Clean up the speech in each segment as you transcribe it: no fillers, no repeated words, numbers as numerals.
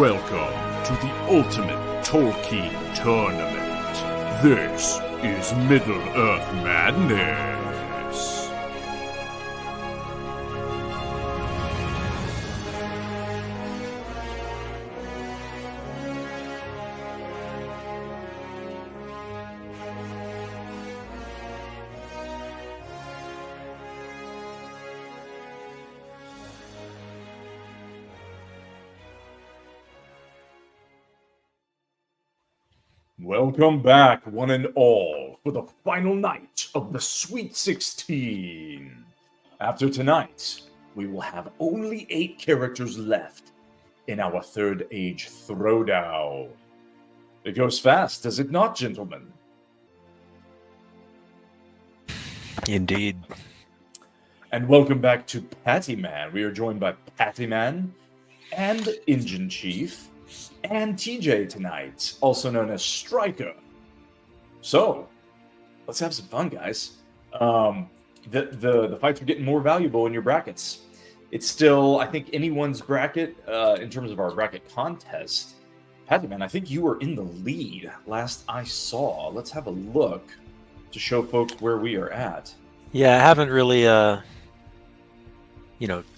Welcome to the Ultimate Tolkien Tournament. This is Middle-earth Madness. Welcome back, one and all, for the final night of the Sweet 16. After tonight, we will have only 8 characters left in our Third Age Throwdown. It goes fast, does it not, gentlemen? Indeed. And welcome back to Patty Man. We are joined by Patty Man and Engine Chief and TJ tonight, also known as Striker. So, let's have some fun, guys. The fights are getting more valuable in your brackets. It's still, I think, anyone's bracket in terms of our bracket contest. Patty Man, I think you were in the lead last I saw. Let's have a look to show folks where we are at. Yeah, I haven't really,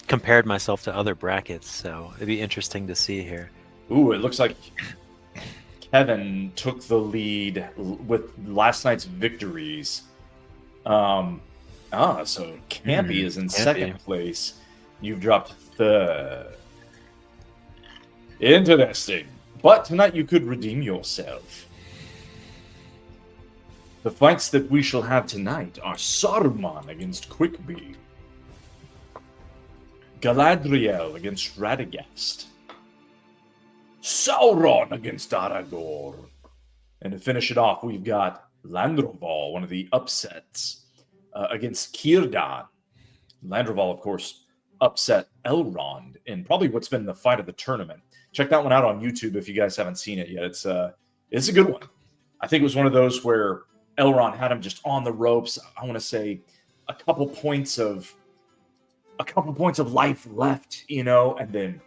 compared myself to other brackets, so it'd be interesting to see here. Ooh, it looks like Kevin took the lead with last night's victories. So Campy is in second place. You've dropped third. Interesting. But tonight you could redeem yourself. The fights that we shall have tonight are Saruman against Quickbeam, Galadriel against Radagast, Sauron against Aragorn. And to finish it off, we've got Landroval, one of the upsets, against Círdan. Landroval, of course, upset Elrond in probably what's been the fight of the tournament. Check that one out on YouTube if you guys haven't seen it yet. It's a good one. I think it was one of those where Elrond had him just on the ropes. I want to say a couple points of life left, and then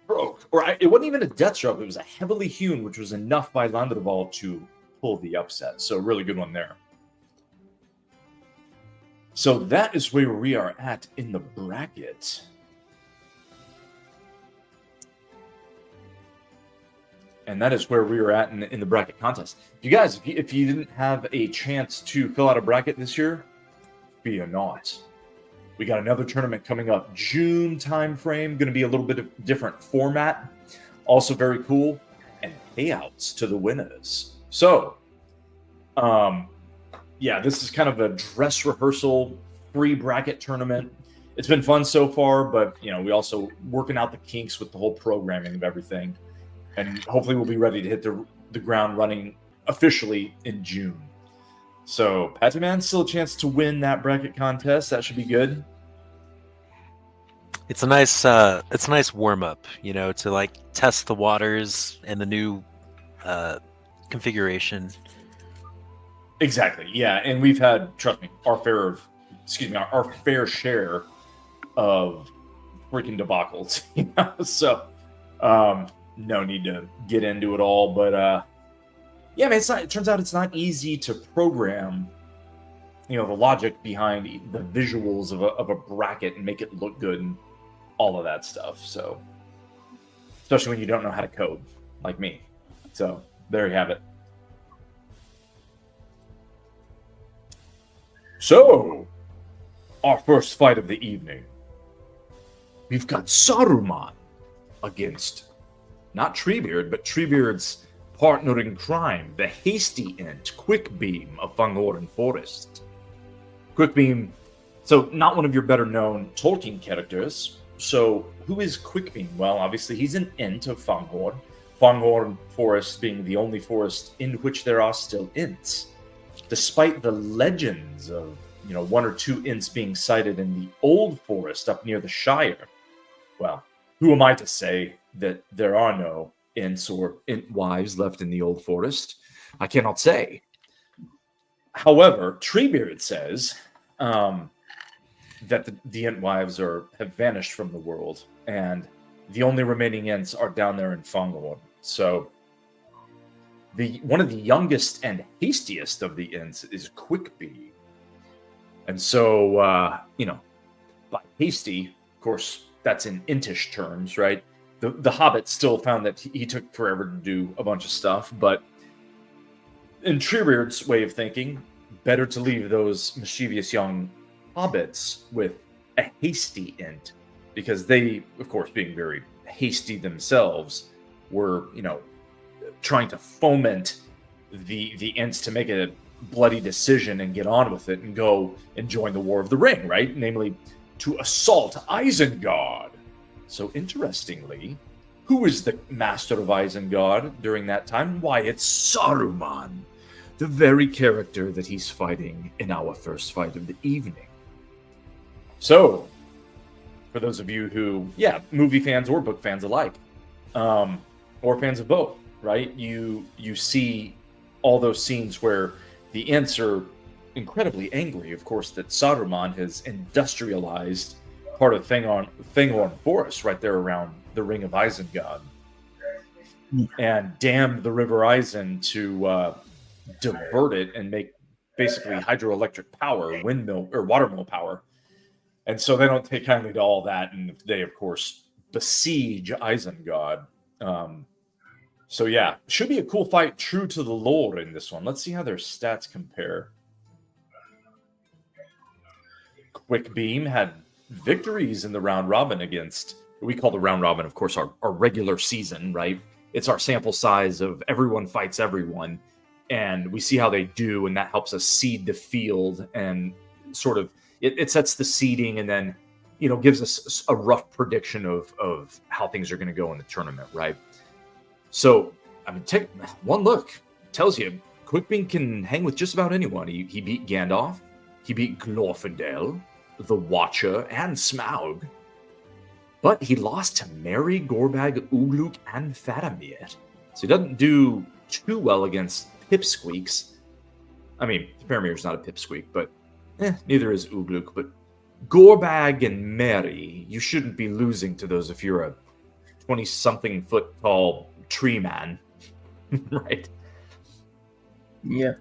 broke. It wasn't even a death stroke. It was a heavily hewn, which was enough by Landroval to pull the upset. So really good one there. So that is where we are at in the bracket. And that is where we are at in the bracket contest. You guys, if you didn't have a chance to fill out a bracket this year, fear not. We got another tournament coming up, June timeframe. Going to be a little bit of different format. Also very cool. And payouts to the winners. So, this is kind of a dress rehearsal free bracket tournament. It's been fun so far, but, we also working out the kinks with the whole programming of everything. And hopefully we'll be ready to hit the ground running officially in June. So, Patty Man, still a chance to win that bracket contest. That should be good. It's a nice warm up, to test the waters and the new configuration. Exactly. Yeah, and we've had, trust me, our fair share of freaking debacles. So, no need to get into it all, but it turns out it's not easy to program, the logic behind the visuals of a bracket and make it look good and all of that stuff. So, especially when you don't know how to code, like me. So, there you have it. So, our first fight of the evening. We've got Saruman against not Treebeard, but Treebeard's partner in crime, the hasty ent, Quickbeam of Fangorn Forest. Quickbeam, so not one of your better known Tolkien characters. So who is Quickbeam? Well, obviously he's an ent of Fangorn. Fangorn Forest being the only forest in which there are still ents. Despite the legends of, 1 or 2 ents being sighted in the old forest up near the Shire. Well, who am I to say that there are no ents or ent wives left in the old forest? I cannot say. However, Treebeard says that the ent wives have vanished from the world, and the only remaining Ents are down there in Fangorn. So one of the youngest and hastiest of the Ents is Quickbee. And so, by hasty, of course, that's in Entish terms, right? The Hobbit still found that he took forever to do a bunch of stuff, but in Treebeard's way of thinking, better to leave those mischievous young hobbits with a hasty Ent, because they, of course, being very hasty themselves, were, trying to foment the Ents to make a bloody decision and get on with it and go and join the War of the Ring, right? Namely, to assault Isengard. So interestingly, who is the master of Isengard during that time? Why, it's Saruman, the very character that he's fighting in our first fight of the evening. So, for those of you who, movie fans or book fans alike, or fans of both, right? You see all those scenes where the Ents are incredibly angry, of course, that Saruman has industrialized part of Fangorn Forest right there around the Ring of Isengard, and dammed the River Isen to divert it and make basically hydroelectric power, windmill or watermill power. And so they don't take kindly to all that, and they, of course, besiege Isengard. So yeah, should be a cool fight, true to the lore in this one. Let's see how their stats compare. Quickbeam had victories in the round robin against, we call the round robin, of course, our regular season, right? It's our sample size of everyone fights everyone, and we see how they do, and that helps us seed the field, and sort of, it sets the seeding, and then, gives us a rough prediction of how things are going to go in the tournament, right? So, take one look. It tells you, Quickbeam can hang with just about anyone. He beat Gandalf, he beat Glorfindel, the Watcher, and Smaug. But he lost to Merry, Gorbag, Ugluk, and Faramir. So he doesn't do too well against Pipsqueaks. Faramir's not a Pipsqueak, but neither is Ugluk. But Gorbag and Merry, you shouldn't be losing to those if you're a 20-something foot tall tree man, right? Yeah.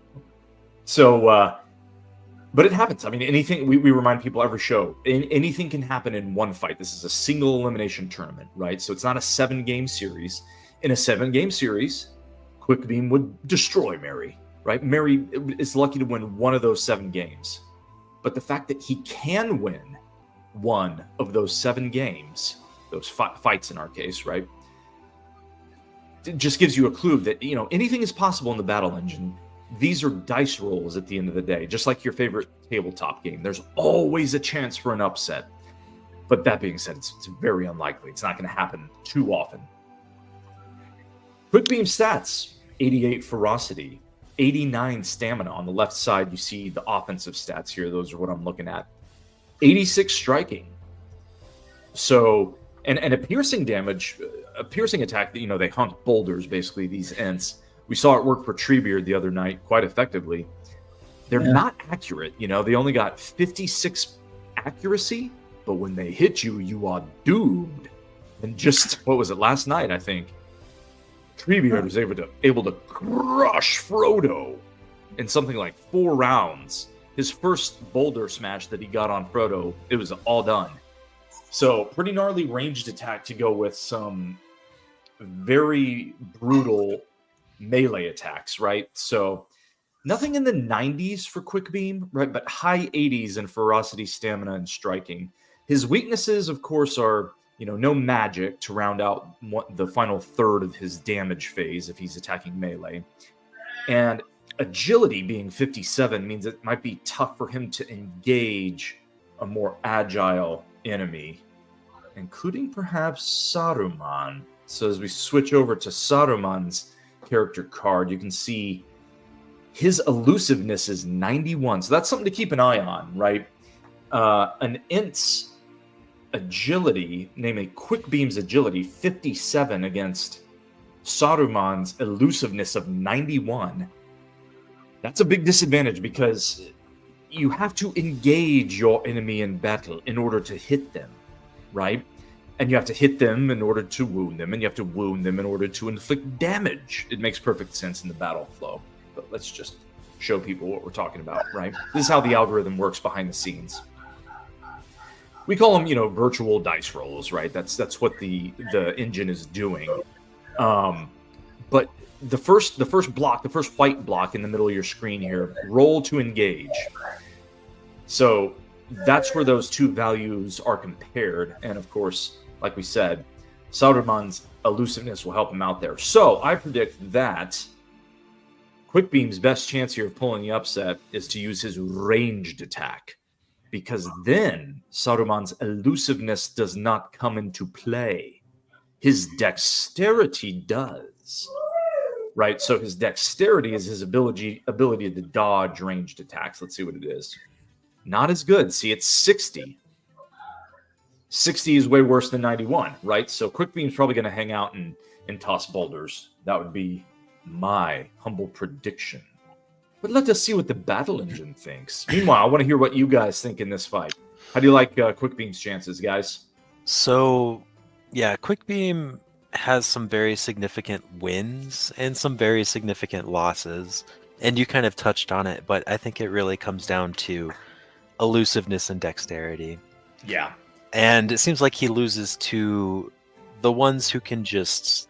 So, but it happens. Anything, we remind people every show, anything can happen in one fight. This is a single elimination tournament, right? So it's not a 7-game series. In a 7-game series, Quickbeam would destroy Merry, right? Merry is lucky to win one of those 7 games. But the fact that he can win one of those 7 games, those fights in our case, right? It just gives you a clue that, anything is possible in the battle engine. These are dice rolls at the end of the day, just like your favorite tabletop game. There's always a chance for an upset. But that being said, it's very unlikely. It's not going to happen too often. Quickbeam stats, 88 ferocity, 89 stamina. On the left side, you see the offensive stats here. Those are what I'm looking at. 86 striking. So, and a piercing damage, a piercing attack that, they hunt boulders, basically, these Ents. We saw it work for Treebeard the other night quite effectively. They're not accurate, they only got 56 accuracy, but when they hit you, you are doomed. And just, what was it, last night, I think, Treebeard was able to crush Frodo in something like 4 rounds. His first boulder smash that he got on Frodo, it was all done. So, pretty gnarly ranged attack to go with some very brutal melee attacks, right? So nothing in the 90s for Quickbeam, right? But high 80s in ferocity, stamina, and striking. His weaknesses, of course, are, no magic to round out the final third of his damage phase if he's attacking melee. And agility being 57 means it might be tough for him to engage a more agile enemy, including perhaps Saruman. So as we switch over to Saruman's character card, you can see his elusiveness is 91. So that's something to keep an eye on, right? An Ent's agility, namely Quickbeam's agility, 57 against Saruman's elusiveness of 91. That's a big disadvantage because you have to engage your enemy in battle in order to hit them, right? And you have to hit them in order to wound them, and you have to wound them in order to inflict damage. It makes perfect sense in the battle flow. But let's just show people what we're talking about, right? This is how the algorithm works behind the scenes. We call them, virtual dice rolls, right? That's what the engine is doing. But the first block, the first white block in the middle of your screen here, roll to engage. So that's where those two values are compared. And of course, like we said, Saruman's elusiveness will help him out there. So I predict that Quickbeam's best chance here of pulling the upset is to use his ranged attack, because then Saruman's elusiveness does not come into play. His dexterity does. Right? So his dexterity is his ability to dodge ranged attacks. Let's see what it is. Not as good. See, it's 60. 60 is way worse than 91, right? So Quickbeam's probably going to hang out and toss boulders. That would be my humble prediction. But let us see what the battle engine thinks. Meanwhile, I want to hear what you guys think in this fight. How do you like Quickbeam's chances, guys? So, yeah, Quickbeam has some very significant wins and some very significant losses. And you kind of touched on it, but I think it really comes down to elusiveness and dexterity. Yeah. And it seems like he loses to the ones who can just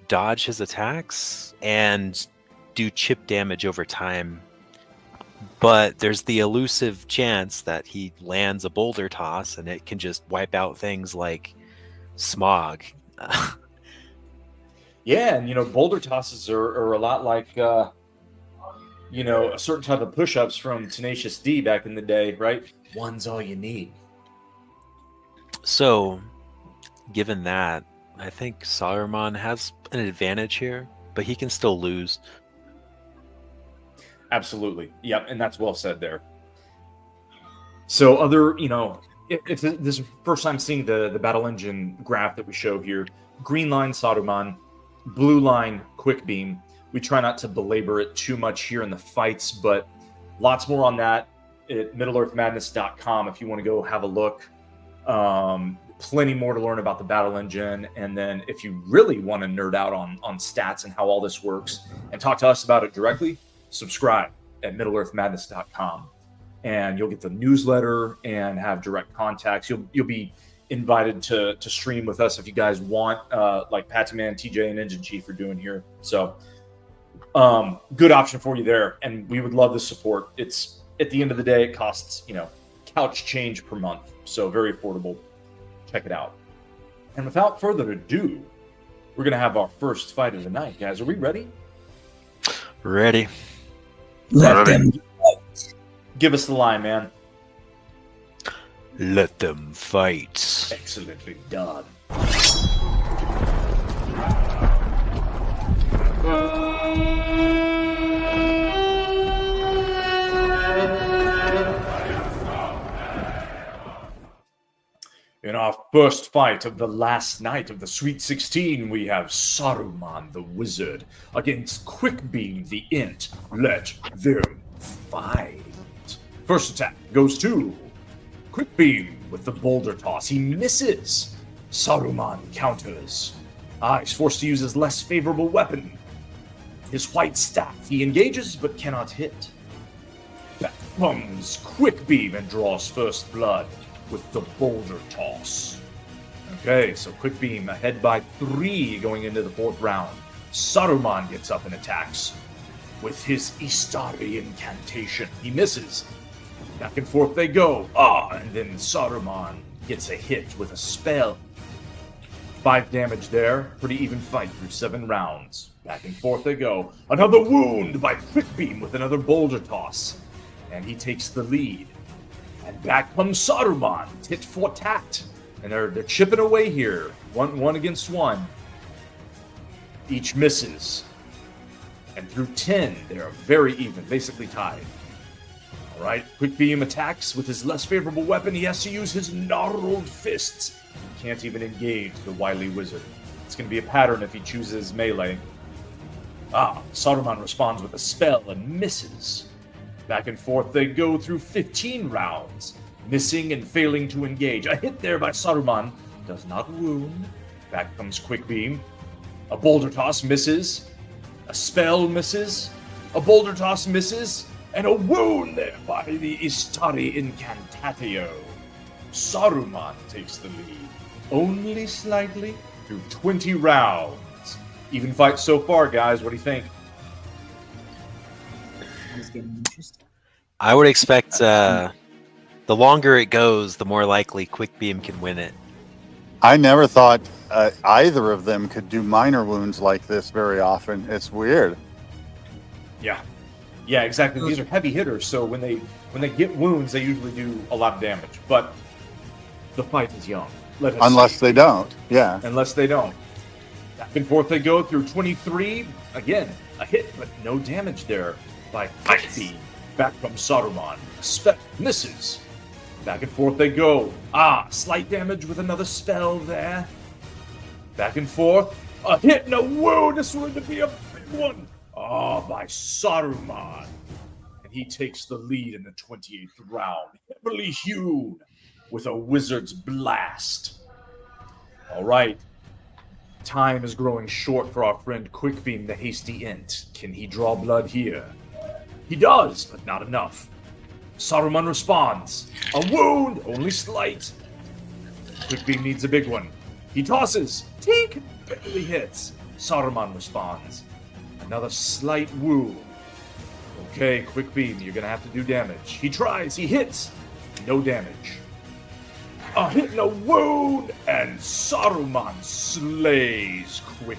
dodge his attacks and do chip damage over time. But there's the elusive chance that he lands a boulder toss and it can just wipe out things like smog. Yeah, and boulder tosses are a lot like a certain type of push-ups from Tenacious D back in the day, right? One's all you need. So, given that, I think Saruman has an advantage here, but he can still lose. Absolutely. Yep, and that's well said there. So this is the first time seeing the battle engine graph that we show here. Green line Saruman, blue line Quickbeam. We try not to belabor it too much here in the fights, but lots more on that at MiddleEarthMadness.com if you want to go have a look. Plenty more to learn about the battle engine. And then if you really want to nerd out on stats and how all this works and talk to us about it directly, subscribe at MiddleEarthMadness.com. And you'll get the newsletter and have direct contacts. You'll be invited to stream with us if you guys want, like Pattyman, TJ, and Engine Chief are doing here. So good option for you there. And we would love the support. It's at the end of the day, it costs, couch change per month. So very affordable. Check it out. And without further ado, we're going to have our first fight of the night. Guys, are we ready? Ready. Let them fight. Give us the line, man. Let them fight. Excellently done. In our first fight of the last night of the Sweet 16, we have Saruman the Wizard against Quickbeam the Int. Let them fight. First attack goes to Quickbeam with the boulder toss. He misses. Saruman counters. He's forced to use his less favorable weapon, his white staff. He engages but cannot hit. Back comes Quickbeam and draws first blood with the boulder toss. Okay, so Quickbeam ahead by 3 going into the 4th round. Saruman gets up and attacks with his Istari incantation. He misses. Back and forth they go. And then Saruman gets a hit with a spell. 5 damage there. Pretty even fight through 7 rounds. Back and forth they go. Another wound by Quickbeam with another boulder toss. And he takes the lead. And back comes Saruman, tit for tat. And they're chipping away here. One against one. Each misses. And through 10, they're very even, basically tied. All right, Quickbeam attacks with his less favorable weapon. He has to use his gnarled fists. He can't even engage the wily wizard. It's going to be a pattern if he chooses melee. Saruman responds with a spell and misses. Back and forth they go through 15 rounds, missing and failing to engage. A hit there by Saruman Does not wound. Back comes Quick Beam. A boulder toss misses. A spell misses. A boulder toss misses. And a wound there by the Istari Incantatio. Saruman takes the lead. Only slightly through 20 rounds. Even fight so far, guys. What do you think? It's getting interesting. I would expect the longer it goes, the more likely Quick Beam can win it. I never thought either of them could do minor wounds like this very often. It's weird. Yeah. Yeah, exactly. These are heavy hitters, so when they get wounds, they usually do a lot of damage. But the fight is young. Unless they don't. Yeah. Unless they don't. Back and forth they go through 23. Again, a hit, but no damage there by Quick Beam. Back from Saruman. Spell misses. Back and forth they go. Slight damage with another spell there. Back and forth. A hit and a wound. This would be a big one. By Saruman. And he takes the lead in the 28th round. Heavily hewn with a wizard's blast. All right. Time is growing short for our friend Quickbeam, the hasty int. Can he draw blood here? He does, but not enough. Saruman responds. A wound, only slight. Quickbeam needs a big one. He tosses. Tink barely hits. Saruman responds. Another slight wound. Okay, Quickbeam, you're gonna have to do damage. He tries, he hits. No damage. A hit and a wound, and Saruman slays Quickbeam.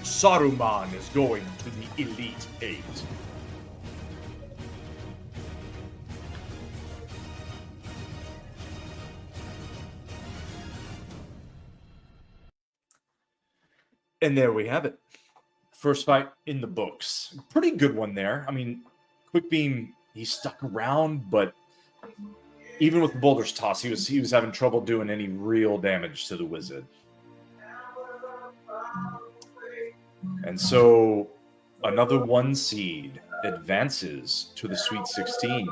Saruman is going to the Elite Eight. And there we have it. First fight in the books. Pretty good one there. I mean, Quickbeam, he stuck around, but even with the boulder's toss, he was having trouble doing any real damage to the wizard. And so another 1 seed advances to the Sweet 16.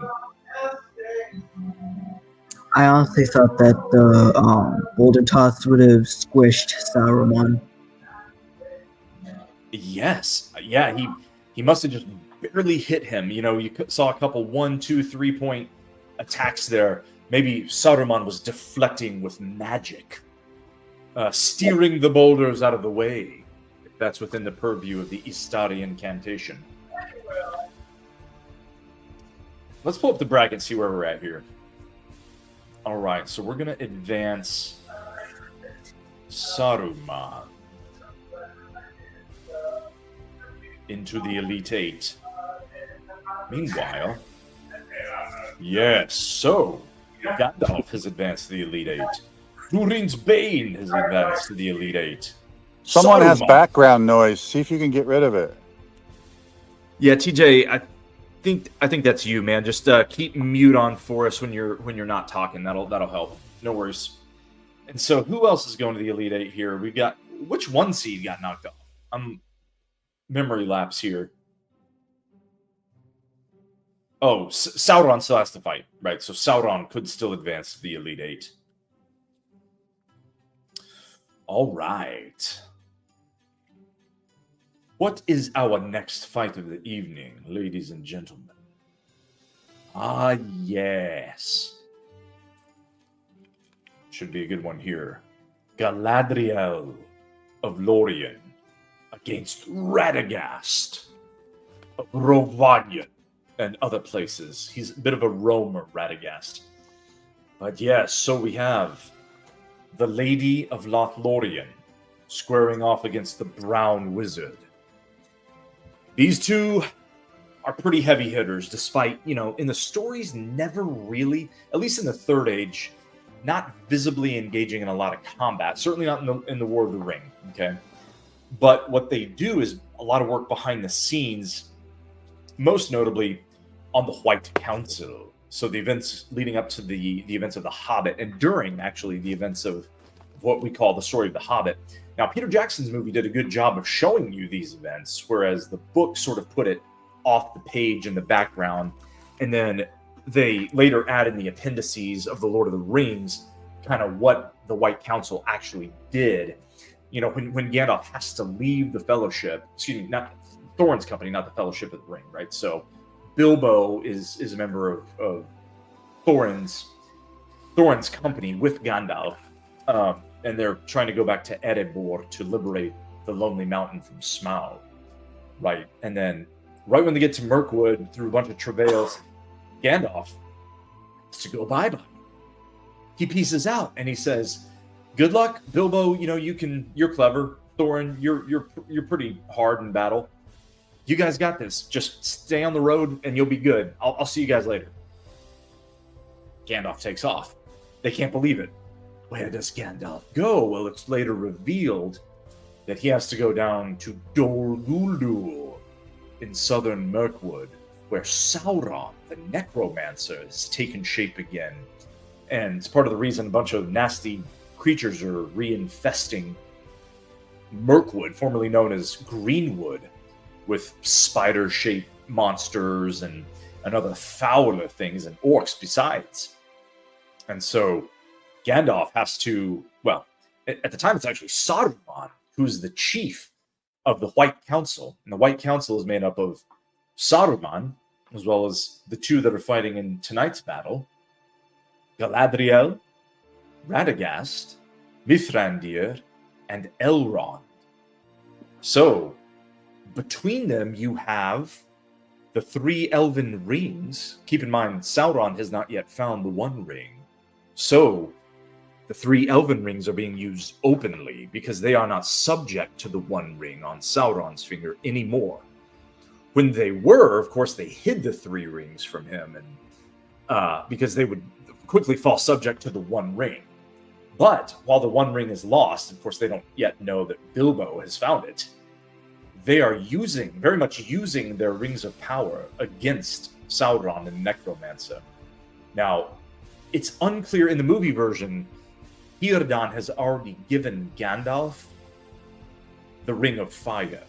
I honestly thought that the boulder toss would have squished Saruman. Yes. Yeah, he must have just barely hit him. You know, you saw a couple 1, 2, 3 point attacks there. Maybe Saruman was deflecting with magic, steering the boulders out of the way. If that's within the purview of the Istari incantation. Let's pull up the bracket and see where we're at here. All right, so we're going to advance Saruman into the Elite Eight. Meanwhile, yes, so Gandalf has advanced to the Elite Eight. Durin's Bane has advanced to the Elite Eight. Someone has Saruman. background noise. See if you can get rid of it. Yeah, TJ, I think that's you, man. Just keep mute on for us when you're not talking. That'll help. No worries. And so, who else is going to the Elite Eight here? We got which 1 seed got knocked off? Memory lapse here. Oh, Sauron still has to fight, right? So Sauron could still advance to the Elite Eight. All right. What is our next fight of the evening, ladies and gentlemen? Yes. Should be a good one here. Galadriel of Lorien against Radagast of Rhovanion and other places. He's a bit of a roamer, Radagast. But yes, so we have the Lady of Lothlorien squaring off against the Brown Wizard. These two are pretty heavy hitters, despite, in the stories, never really, at least in the Third Age, not visibly engaging in a lot of combat. Certainly not in the War of the Ring, okay? But what they do is a lot of work behind the scenes, most notably on the White Council. So the events leading up to the events of The Hobbit, and during, actually, the events of what we call the story of The Hobbit. Now, Peter Jackson's movie did a good job of showing you these events, whereas the book sort of put it off the page in the background. And then they later add in the appendices of The Lord of the Rings kind of what the White Council actually did. You know, when Gandalf has to leave the Fellowship, excuse me, not Thorin's company, not the Fellowship of the Ring, right? So Bilbo is a member of Thorin's company with Gandalf, and they're trying to go back to Erebor to liberate the Lonely Mountain from Smaug, right? And then right when they get to Mirkwood, through a bunch of travails, Gandalf has to go bye-bye. He pieces out and he says, "Good luck, Bilbo. You know, you're clever. Thorin, you're pretty hard in battle. You guys got this. Just stay on the road and you'll be good. I'll see you guys later." Gandalf takes off. They can't believe it. Where does Gandalf go? Well, it's later revealed that he has to go down to Dol Guldur in southern Mirkwood, where Sauron, the necromancer, has taken shape again. And it's part of the reason a bunch of nasty creatures are reinfesting Mirkwood, formerly known as Greenwood, with spider-shaped monsters and other fouler things and orcs besides. And so Gandalf has to, well, at the time it's actually Saruman, who's the chief of the White Council. And the White Council is made up of Saruman, as well as the two that are fighting in tonight's battle, Galadriel, Radagast, Mithrandir, and Elrond. So, between them, you have the 3 elven rings. Keep in mind, Sauron has not yet found the One Ring. So, the 3 elven rings are being used openly because they are not subject to the One Ring on Sauron's finger anymore. When they were, of course, they hid the 3 rings from him, and because they would quickly fall subject to the One Ring. But while the One Ring is lost, of course, they don't yet know that Bilbo has found it. They are very much using their rings of power against Sauron and Necromancer. Now, it's unclear in the movie version, Círdan has already given Gandalf the Ring of Fire.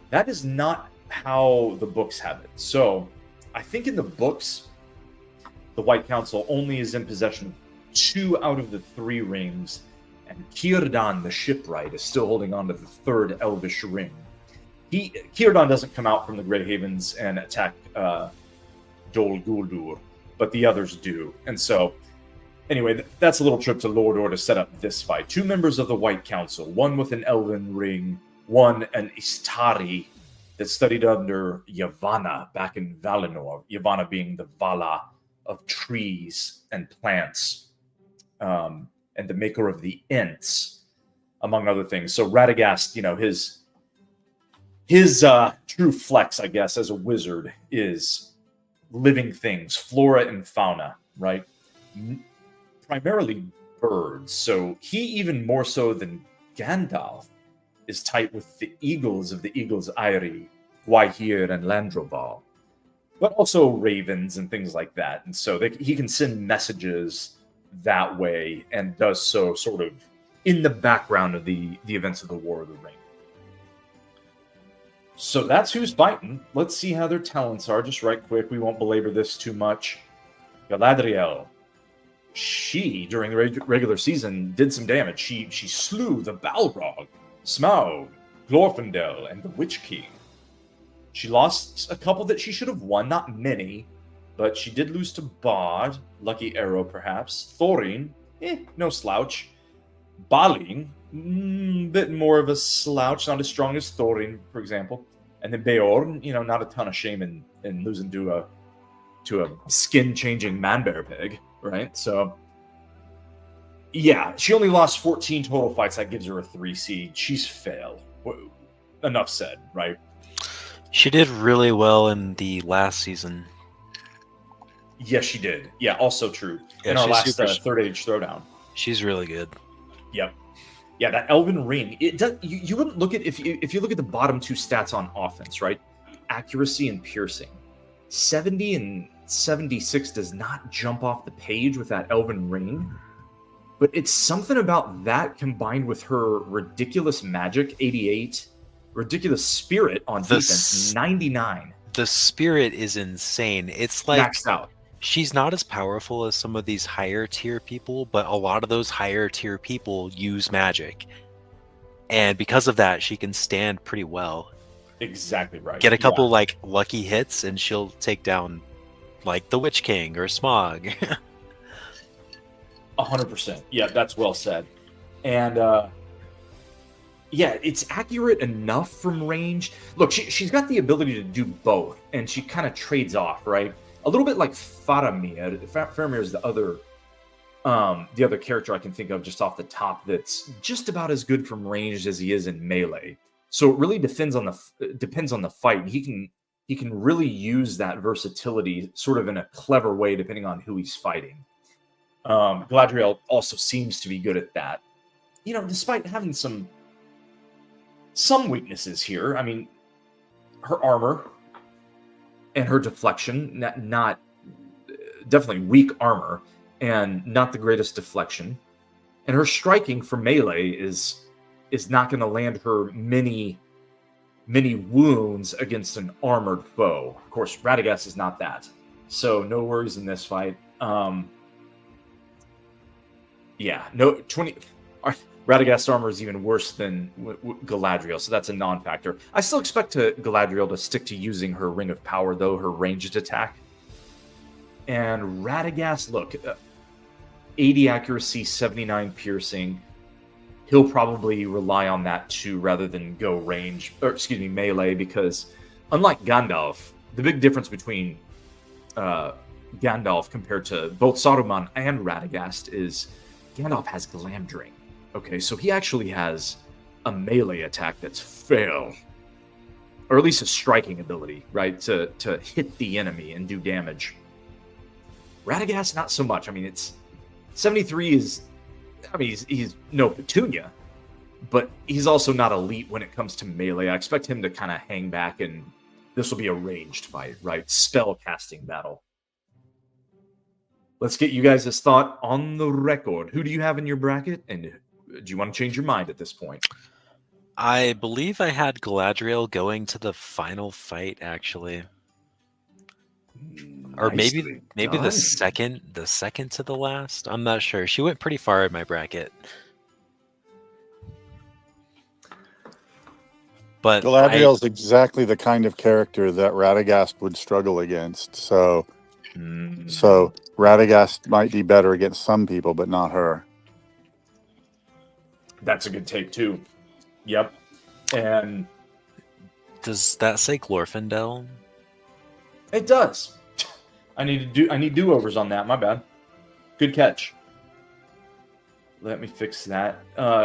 That is not how the books have it. So, I think in the books, the White Council only is in possession of 2 out of the 3 rings, and Círdan the shipwright is still holding on to the 3rd Elvish ring. Círdan doesn't come out from the Grey Havens and attack Dol Guldur, but the others do. And so, anyway, that's a little trip to Mordor to set up this fight. 2 members of the White Council, one with an elven ring, one an Istari that studied under Yavanna back in Valinor, Yavanna being the Vala of trees and plants, and the maker of the Ents, among other things. So Radagast, you know, his true flex, I guess, as a wizard is living things, flora and fauna, right? Primarily birds. So he, even more so than Gandalf, is tight with the eagles of the Eagles Eyrie, Gwaihir and Landroval, but also ravens and things like that. And so he can send messages that way, and does so sort of in the background of the events of the War of the Ring. So that's who's fighting. Let's see how their talents are, just right quick. We won't belabor this too much. Galadriel. She, during the regular season, did some damage. She slew the Balrog, Smaug, Glorfindel, and the Witch King. She lost a couple that she should have won, not many, but she did lose to Bard, lucky arrow perhaps. Thorin, no slouch. Balin, bit more of a slouch, not as strong as Thorin, for example. And then Beorn, not a ton of shame in losing to a skin-changing man-bear pig, right? So, yeah, she only lost 14 total fights. That gives her a 3 seed. She's failed. Enough said, right? She did really well in the last season. Yes, she did. Yeah, also true. Yeah, in our last Third Age Throwdown. She's really good. Yep. Yeah, that Elven Ring. It does. You wouldn't look at if you look at the bottom 2 stats on offense, right? Accuracy and piercing. 70 and 76 does not jump off the page with that Elven Ring, but it's something about that combined with her ridiculous magic, 88, ridiculous spirit on defense, 99. The spirit is insane. It's like maxed out. she's not as powerful as some of these higher tier people, but a lot of those higher tier people use magic. And because of that, she can stand pretty well. Exactly right. Get a couple like lucky hits and she'll take down like the Witch King or Smog. 100%. Yeah, that's well said. And yeah, it's accurate enough from range. Look, she's got the ability to do both, and she kind of trades off, right? A little bit like Faramir. Faramir is the other character I can think of just off the top that's just about as good from range as he is in melee. So it really depends on the fight. And he can really use that versatility sort of in a clever way depending on who he's fighting. Galadriel also seems to be good at that. You know, despite having some weaknesses here. I mean, her armor and her deflection, not definitely weak armor and not the greatest deflection. And her striking for melee is not going to land her many wounds against an armored foe. Of course, Radagast is not that. So no worries in this fight. Yeah, no 20 Radagast's armor is even worse than Galadriel, so that's a non-factor. I still expect Galadriel to stick to using her Ring of Power, though, her ranged attack. And Radagast, look, 80 accuracy, 79 piercing. He'll probably rely on that too, rather than go melee, because unlike Gandalf, the big difference between Gandalf compared to both Saruman and Radagast is Gandalf has Glamdring. Okay, so he actually has a melee attack that's fail, or at least a striking ability, right, to hit the enemy and do damage. Radagast, not so much. I mean, it's 73 is, I mean, he's no Petunia, but he's also not elite when it comes to melee. I expect him to kind of hang back, and this will be a ranged fight, right? Spell casting battle. Let's get you guys' thought on the record. Who do you have in your bracket, and do you want to change your mind at this point? I believe I had Galadriel going to the final fight, actually, or maybe the second to the last. I'm not sure. She went pretty far in my bracket, but Galadriel's exactly the kind of character that Radagast would struggle against. So Radagast might be better against some people, but not her. That's a good take too. Yep. And does that say Glorfindel? It does. I need do-overs on that. My bad. Good catch. Let me fix that.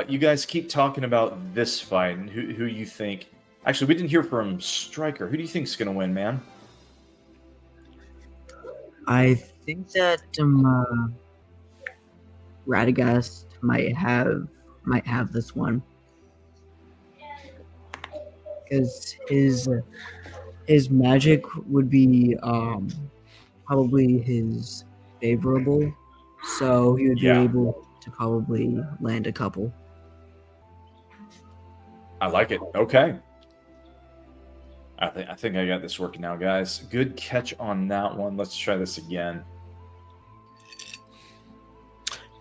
You guys keep talking about this fight and who you think. Actually, we didn't hear from Stryker. Who do you think's gonna win, man? I think that Radagast might have this one, because his magic would be probably his favorable, so he would be able to probably land a couple. I like it. Okay. I think I got this working now, guys. Good catch on that one. Let's try this again.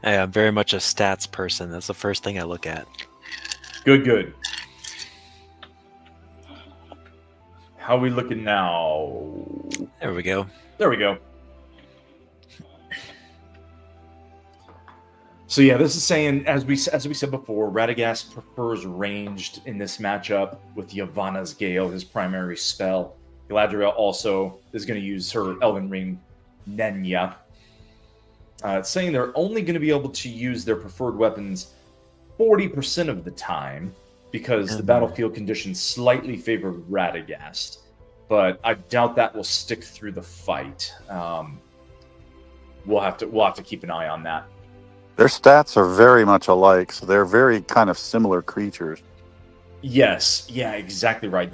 Hey, I'm very much a stats person. That's the first thing I look at. Good. How are we looking now? There we go. So yeah, this is saying, as we said before, Radagast prefers ranged in this matchup with Yavanna's Gale, his primary spell. Galadriel also is going to use her Elven Ring, Nenya. It's saying they're only going to be able to use their preferred weapons 40% of the time, because the battlefield conditions slightly favor Radagast. But I doubt that will stick through the fight. We'll have to keep an eye on that. Their stats are very much alike, so they're very kind of similar creatures. Yes, yeah, exactly right.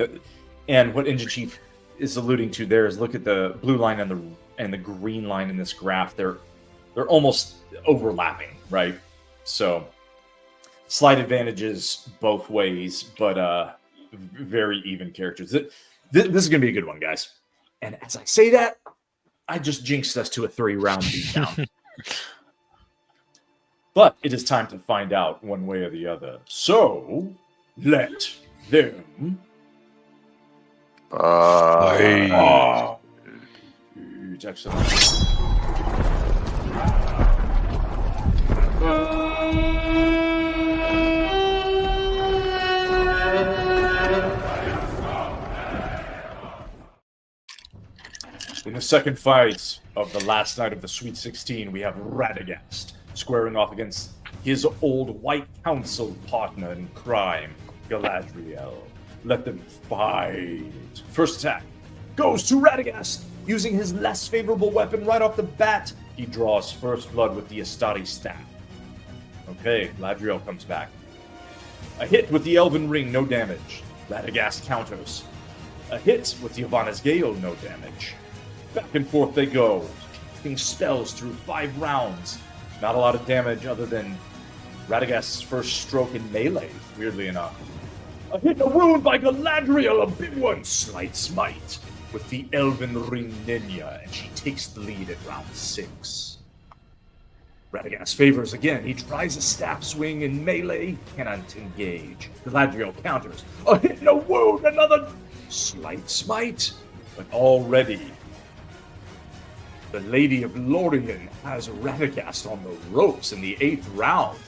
And what Engine Chief is alluding to there is, look at the blue line and the green line in this graph. They're almost overlapping, right? So slight advantages both ways, but very even characters. This is going to be a good one, guys. And as I say that, I just jinxed us to a 3-round beatdown. But it is time to find out one way or the other. So, let them... Oh, excellent. In the second fight of the last night of the Sweet 16, we have Radagast squaring off against his old White Council partner in crime, Galadriel. Let them fight. First attack goes to Radagast. Using his less favorable weapon right off the bat, he draws first blood with the Astari staff. Okay, Galadriel comes back. A hit with the Elven Ring, no damage. Radagast counters. A hit with the Ivana's Gale, no damage. Back and forth they go, casting spells through 5 rounds. Not a lot of damage other than Radagast's first stroke in melee, weirdly enough. A hit and a wound by Galadriel, a big one. Slight smite with the Elven Ring Ninja, and she takes the lead at round 6. Radagast favors again. He tries a staff swing in melee, cannot engage. Galadriel counters. A hit and a wound, another slight smite. But already, the Lady of Lorien has Radagast on the ropes in the 8th round.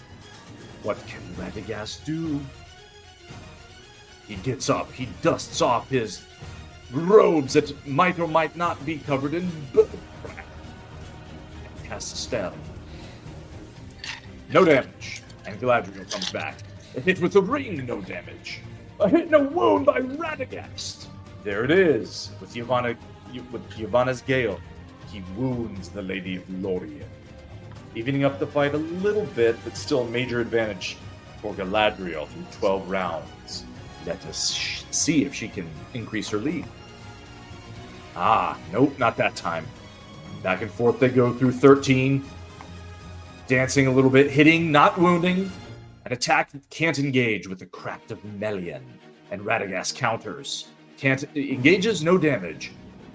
What can Radagast do? He gets up, he dusts off his robes that might or might not be covered in blood, and casts a spell. No damage, and Galadriel comes back. A hit with the ring, no damage. A hit and a wound by Radagast. There it is, with Yvonne's Gale. He wounds the Lady of Lorien, evening up the fight a little bit, but still a major advantage for Galadriel through 12 rounds. Let us see if she can increase her lead. Ah, nope, not that time. Back and forth they go through 13. Dancing a little bit, hitting, not wounding. An attack can't engage with the Craft of Melian. And Radagast counters. Engages, no damage.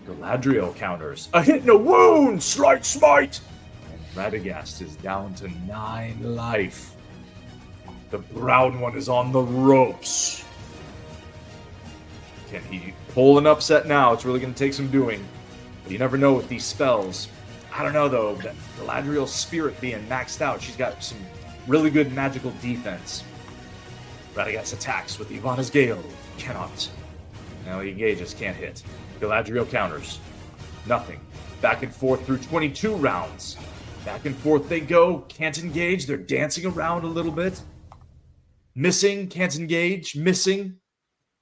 Galadriel counters. A hit and a wound! Slight smite! And Radagast is down to 9 life. The brown one is on the ropes. Can he pull an upset now? It's really going to take some doing. But you never know with these spells. I don't know, though. That Galadriel's spirit being maxed out, she's got some really good magical defense. Radagast attacks with Ivana's Gale. Cannot. Now he engages, can't hit. Galadriel counters. Nothing. Back and forth through 22 rounds. Back and forth they go. Can't engage. They're dancing around a little bit. Missing. Can't engage. Missing.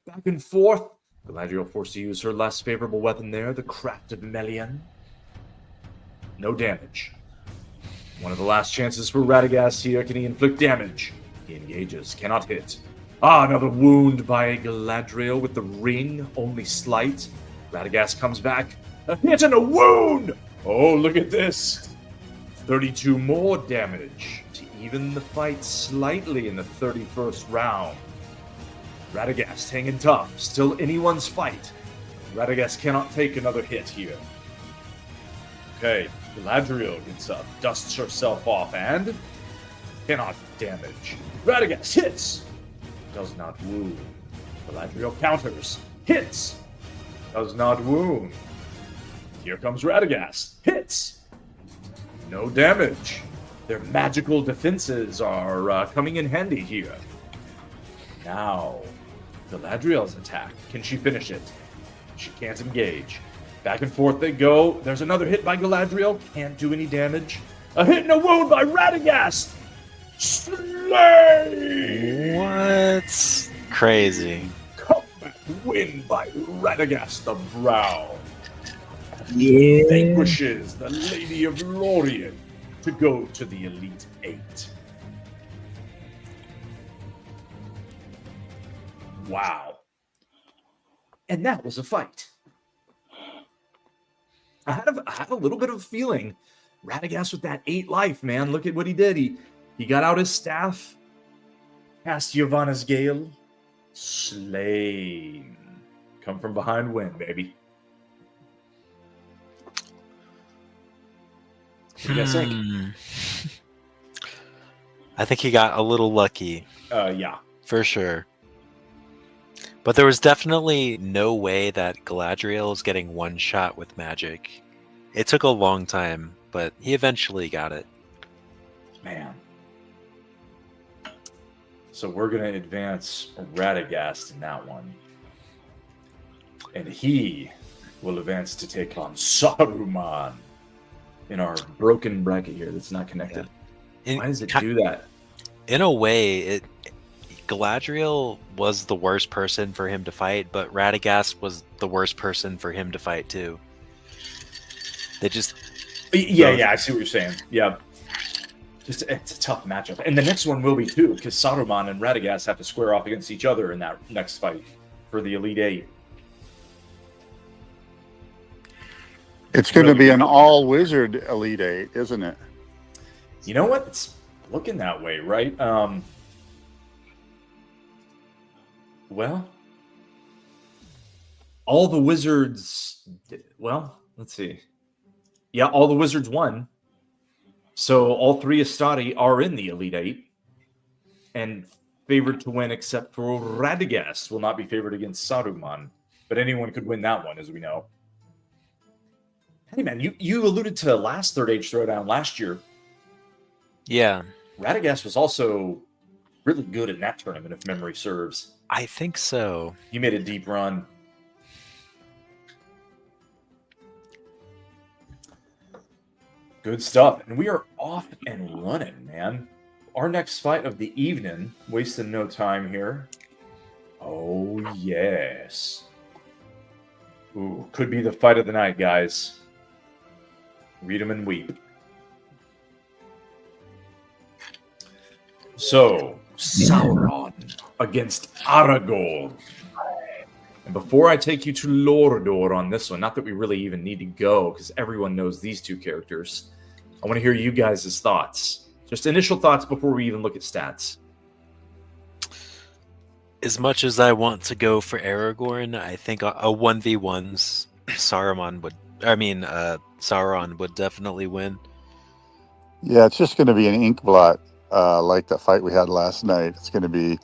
Back and forth. Galadriel forced to use her less favorable weapon there, the Craft of Melian. No damage. One of the last chances for Radagast here. Can he inflict damage? He engages. Cannot hit. Ah, another wound by Galadriel with the ring. Only slight. Radagast comes back. A hit and a wound! Oh, look at this. 32 more damage to even the fight slightly in the 31st round. Radagast hanging tough. Still anyone's fight. Radagast cannot take another hit here. Okay, Galadriel gets up, dusts herself off, and cannot damage. Radagast hits! Does not wound. Galadriel counters. Hits! Does not wound. Here comes Radagast. Hits! No damage. Their magical defenses are coming in handy here. Now, Galadriel's attack. Can she finish it? She can't engage. Back and forth they go. There's another hit by Galadriel. Can't do any damage. A hit and a wound by Radagast. Slay! What? Crazy. Comeback win by Radagast the Brown. Yeah. Vanquishes the Lady of Lorien to go to the Elite 8. Wow. And that was a fight. I had a little bit of a feeling. Radagast with that 8 life, man. Look at what he did. He got out his staff, cast Yvonne's Gale, slain. Come from behind, win, baby. What do you guys think? I think he got a little lucky. Yeah. For sure. But there was definitely no way that Galadriel was getting one shot with magic. It took a long time, but he eventually got it. Man. So we're going to advance Radagast in that one. And he will advance to take on Saruman in our broken bracket here that's not connected. Why does it do that? In a way, Galadriel was the worst person for him to fight, but Radagast was the worst person for him to fight too. They just... Yeah, I see what you're saying. Yeah. It's a tough matchup. And the next one will be too, because Saruman and Radagast have to square off against each other in that next fight for the Elite Eight. It's going to be an all-wizard Elite Eight, isn't it? You know what? It's looking that way, right? Well, all the wizards... Well, let's see. Yeah, all the wizards won. So all three Astari are in the Elite Eight and favored to win, except for Radagast will not be favored against Saruman. But anyone could win that one, as we know. Hey, man, you alluded to the last Third Age Throwdown last year. Yeah. Radagast was also really good in that tournament, if memory serves. I think so. You made a deep run. Good stuff. And we are off and running, man. Our next fight of the evening, wasting no time here. Oh, yes. Ooh, could be the fight of the night, guys. Read them and weep. So, Sauron against Aragorn. And before I take you to Lordor on this one, not that we really even need to go, because everyone knows these two characters, I want to hear you guys' thoughts. Just initial thoughts before we even look at stats. As much as I want to go for Aragorn, I think a 1v1's Sauron would definitely win. Yeah, it's just going to be an ink blot like the fight we had last night. It's going to be,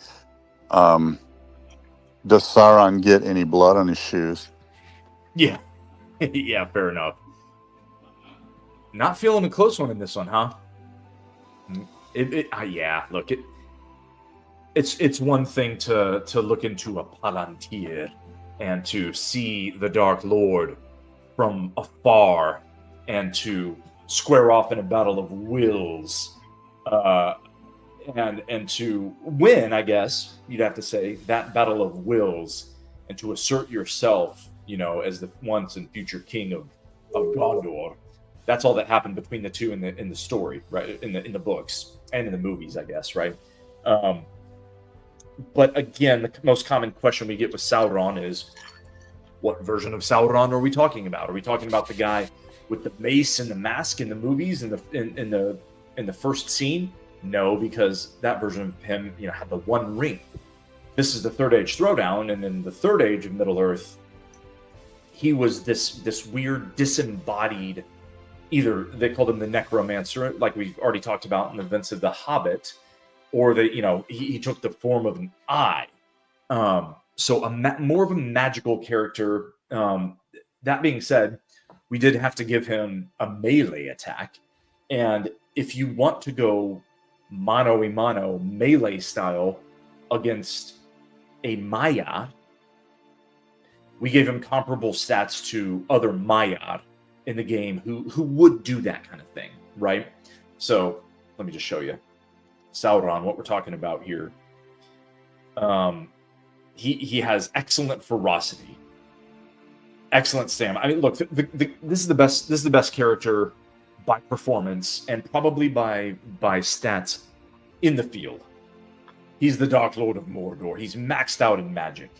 does Sauron get any blood on his shoes? Yeah. Yeah, fair enough. Not feeling a close one in this one, huh? Yeah, look, it's one thing to look into a Palantir and to see the Dark Lord from afar and to square off in a battle of wills and to win, I guess you'd have to say, that battle of wills and to assert yourself, as the once and future king of Gondor. That's all that happened between the two in the story, right? In the books and in the movies, I guess, right? But again, the most common question we get with Sauron is, what version of Sauron are we talking about? Are we talking about the guy with the mace and the mask in the movies in the first scene? No, because that version of him, had the one ring. This is the Third Age Throwdown, and in the Third Age of Middle Earth, he was this weird disembodied. Either they called him the Necromancer, like we've already talked about in the events of The Hobbit, or he took the form of an eye. So more of a magical character. That being said, we did have to give him a melee attack. And if you want to go mano-a-mano melee style against a Maiar, we gave him comparable stats to other Maiar in the game who would do that kind of thing, right? So let me just show you. Sauron, what we're talking about here. He has excellent ferocity, excellent stamina. I mean, look, this is the best. This is the best character by performance and probably by stats in the field. He's the Dark Lord of Mordor. He's maxed out in magic.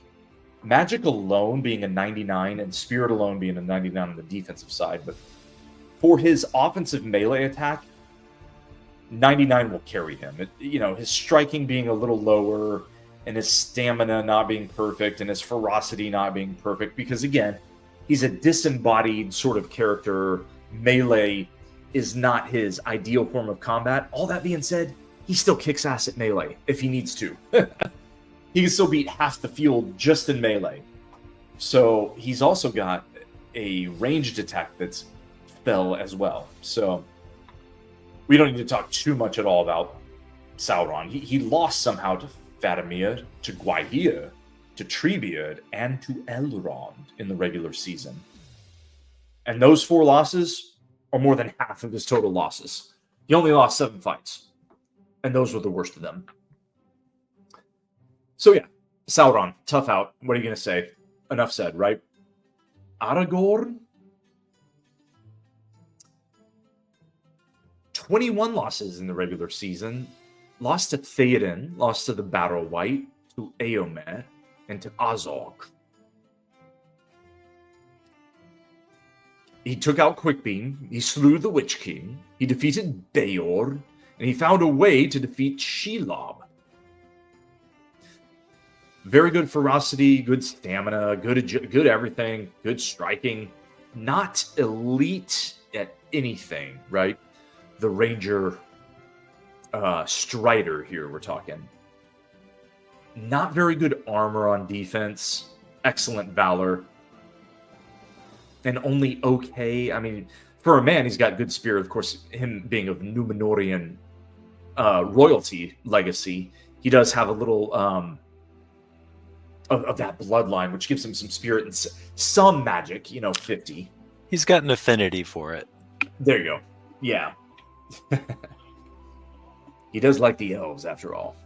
Magic alone being a 99 and Spirit alone being a 99 on the defensive side. But for his offensive melee attack, 99 will carry him. His striking being a little lower and his stamina not being perfect and his ferocity not being perfect. Because again, he's a disembodied sort of character, melee. is not his ideal form of combat. All that being said, he still kicks ass at melee if he needs to. He can still beat half the field just in melee. So he's also got a ranged attack that's fell as well. So we don't need to talk too much at all about Sauron. He lost somehow to Faramir, to Gwaihir, to Treebeard, and to Elrond in the regular season. And those 4 losses are more than half of his total losses. He only lost 7 fights. And those were the worst of them. So yeah, Sauron, tough out. What are you going to say? Enough said, right? Aragorn? 21 losses in the regular season. Lost to Theoden, lost to the Battle White, to Eomer, and to Azog. He took out Quickbeam, he slew the Witch King, he defeated Beor, and he found a way to defeat Shelob. Very good ferocity, good stamina, good everything, good striking. Not elite at anything, right? The Ranger Strider here we're talking. Not very good armor on defense. Excellent valor. And only okay. I mean, for a man, he's got good spirit. Of course, him being of Númenórean royalty legacy, he does have a little of that bloodline, which gives him some spirit and some magic, 50. He's got an affinity for it. There you go. Yeah. He does like the elves, after all.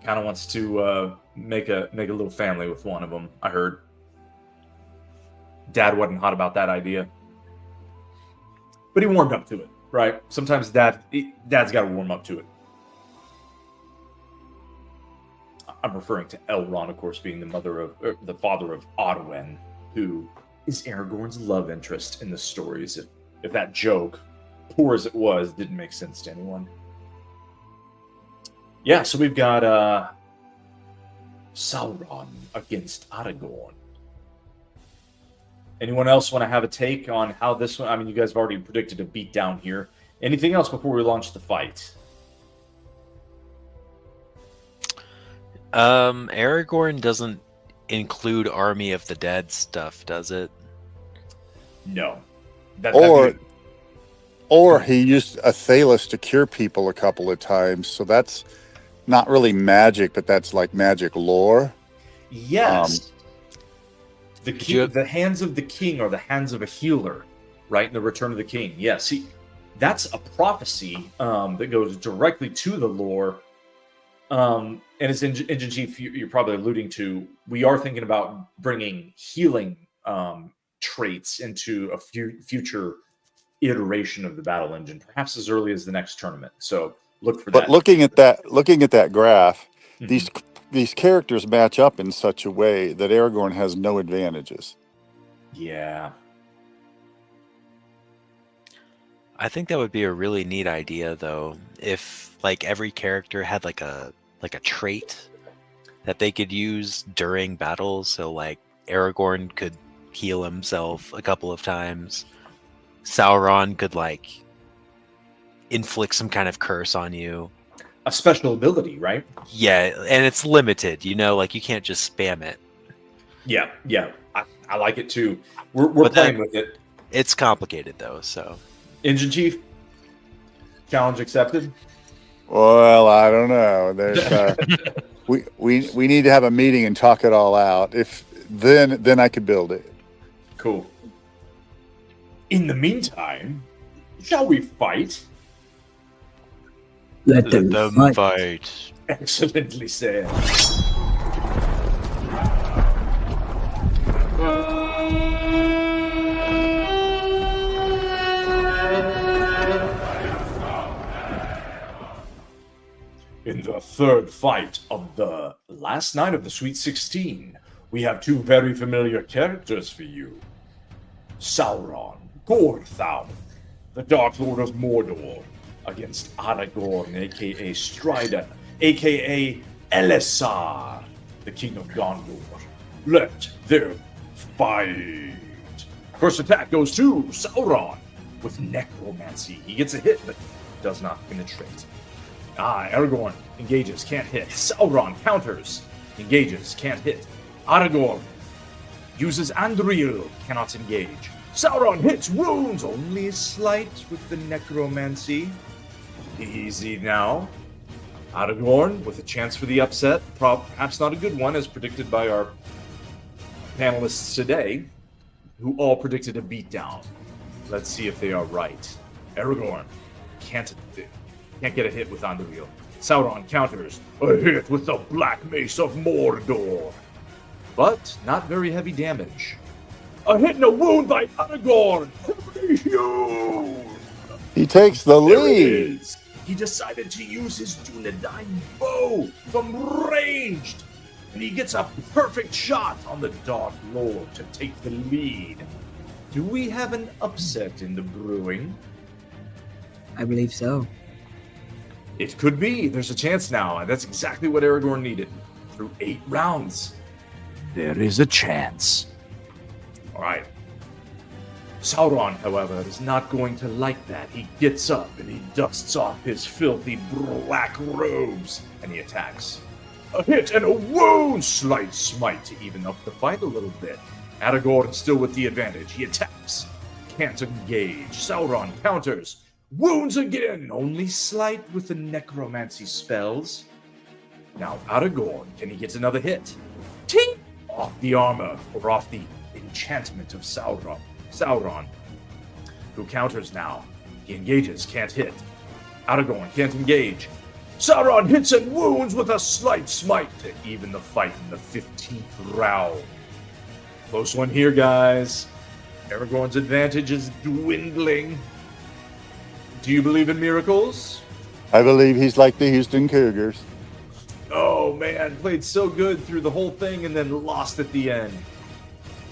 Kind of wants to make a little family with one of them, I heard. Dad wasn't hot about that idea. But he warmed up to it, right? Sometimes Dad's got to warm up to it. I'm referring to Elrond, of course, being the father of Arwen, who is Aragorn's love interest in the stories. If that joke, poor as it was, didn't make sense to anyone. Yeah, so we've got Sauron against Aragorn. Anyone else want to have a take on how this one? I mean, you guys have already predicted a beatdown here. Anything else before we launch the fight? Aragorn doesn't include Army of the Dead stuff, does it? No. Or he used Athelas to cure people a couple of times, so that's not really magic, but that's like magic lore. Yes. The hands of the king are the hands of a healer, right? In the Return of the King. Yes, that's a prophecy that goes directly to the lore. And as Engine Chief, you're probably alluding to, we are thinking about bringing healing traits into a future iteration of the battle engine, perhaps as early as the next tournament. So look for that. But looking at that graph, Mhm. these characters match up in such a way that Aragorn has no advantages. Yeah. I think that would be a really neat idea, though, if like every character had like a trait that they could use during battles. So like Aragorn could heal himself a couple of times. Sauron could like inflict some kind of curse on you. A special ability, right? Yeah, and it's limited, like you can't just spam it. Yeah. I like it too. We're playing with it. It's complicated though, so. Engine Chief, challenge accepted. Well, I don't know. There's we need to have a meeting and talk it all out. If then I could build it. Cool. In the meantime, shall we fight? Let them fight. Fight. Excellently said. In the third fight of the last night of the Sweet 16, we have 2 very familiar characters for you. Sauron, Gorthau, the Dark Lord of Mordor, against Aragorn, aka Strider, aka Elisar, the King of Gondor. Let them fight. First attack goes to Sauron. with necromancy. He gets a hit, but does not penetrate. Aragorn engages, can't hit. Sauron counters, engages, can't hit. Aragorn uses Anduril, cannot engage. Sauron hits, wounds, only slight with the necromancy. Easy now. Aragorn with a chance for the upset, perhaps not a good one as predicted by our panelists today, who all predicted a beatdown. Let's see if they are right. Aragorn can't get a hit with Anduril. Sauron counters, a hit with the Black Mace of Mordor. But not very heavy damage. A hit and a wound by Aragorn. Huge. He takes the There it lead. is. He decided to use his Dunedain bow from ranged. And he gets a perfect shot on the Dark Lord to take the lead. Do we have an upset in the brewing? I believe so. It could be. There's a chance now, and that's exactly what Aragorn needed. Through 8 rounds, there is a chance. All right. Sauron, however, is not going to like that. He gets up and he dusts off his filthy black robes, and he attacks. A hit and a wound! Slight smite to even up the fight a little bit. Aragorn still with the advantage. He attacks. Can't engage. Sauron counters. Wounds again! Only slight with the necromancy spells. Now Aragorn, can he get another hit? Ting! Off the armor, or off the enchantment of Sauron, who counters now. He engages, can't hit. Aragorn can't engage. Sauron hits and wounds with a slight smite to even the fight in the 15th round. Close one here, guys. Aragorn's advantage is dwindling. Do you believe in miracles? I believe he's like the Houston Cougars. Oh man, played so good through the whole thing and then lost at the end.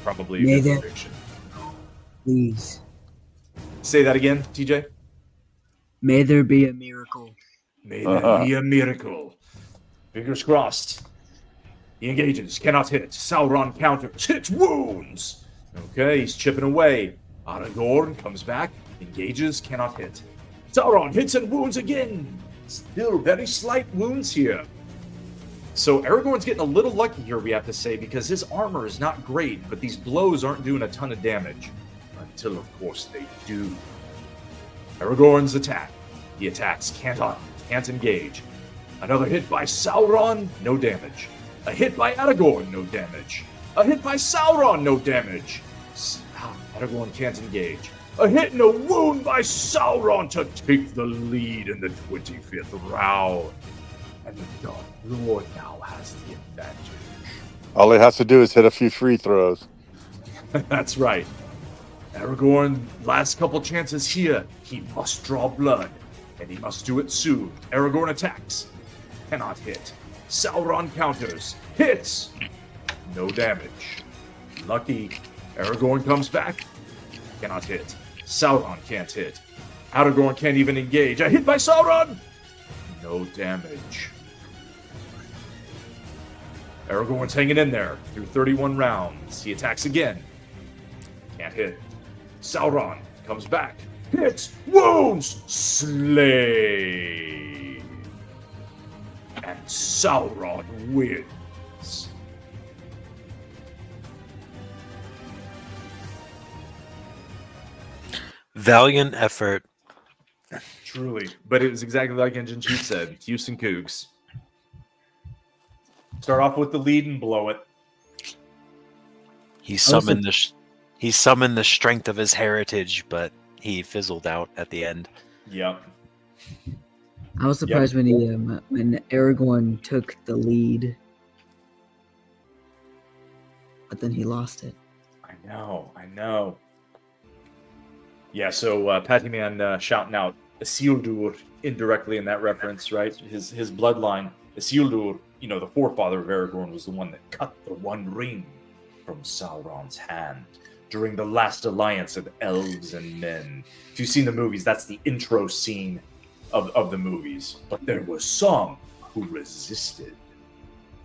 Probably a May good there- prediction. Please. Say that again, TJ. May there be a miracle. May there be a miracle. Fingers crossed. He engages, cannot hit. Sauron counters, hits, wounds. Okay, he's chipping away. Aragorn comes back, engages, cannot hit. Sauron hits and wounds again. Still very slight wounds here. So Aragorn's getting a little lucky here, we have to say, because his armor is not great, but these blows aren't doing a ton of damage. Until, of course, they do. Aragorn's attack. He attacks, can't engage. Another hit by Sauron, no damage. A hit by Aragorn, no damage. A hit by Sauron, no damage. Aragorn can't engage. A hit and a wound by Sauron to take the lead in the 25th round. And the Dark Lord now has the advantage. All he has to do is hit a few free throws. That's right. Aragorn, last couple chances here. He must draw blood, and he must do it soon. Aragorn attacks. Cannot hit. Sauron counters. Hits! No damage. Lucky. Aragorn comes back. Cannot hit. Sauron can't hit. Aragorn can't even engage. A hit by Sauron! No damage. Aragorn's hanging in there through 31 rounds. He attacks again. Can't hit. Sauron comes back. Hits! Wounds! Slay! And Sauron wins. Valiant effort. Truly. But it was exactly like Engine Chief said. Houston Cougs. Start off with the lead and blow it. He summoned the strength of his heritage, but he fizzled out at the end. Yep. I was surprised when Aragorn took the lead, but then he lost it. I know. Yeah, so Patty Man shouting out Isildur indirectly in that reference, right? His bloodline, Isildur, the forefather of Aragorn, was the one that cut the One Ring from Sauron's hand during the last alliance of elves and men. If you've seen the movies, that's the intro scene of the movies. But there were some who resisted.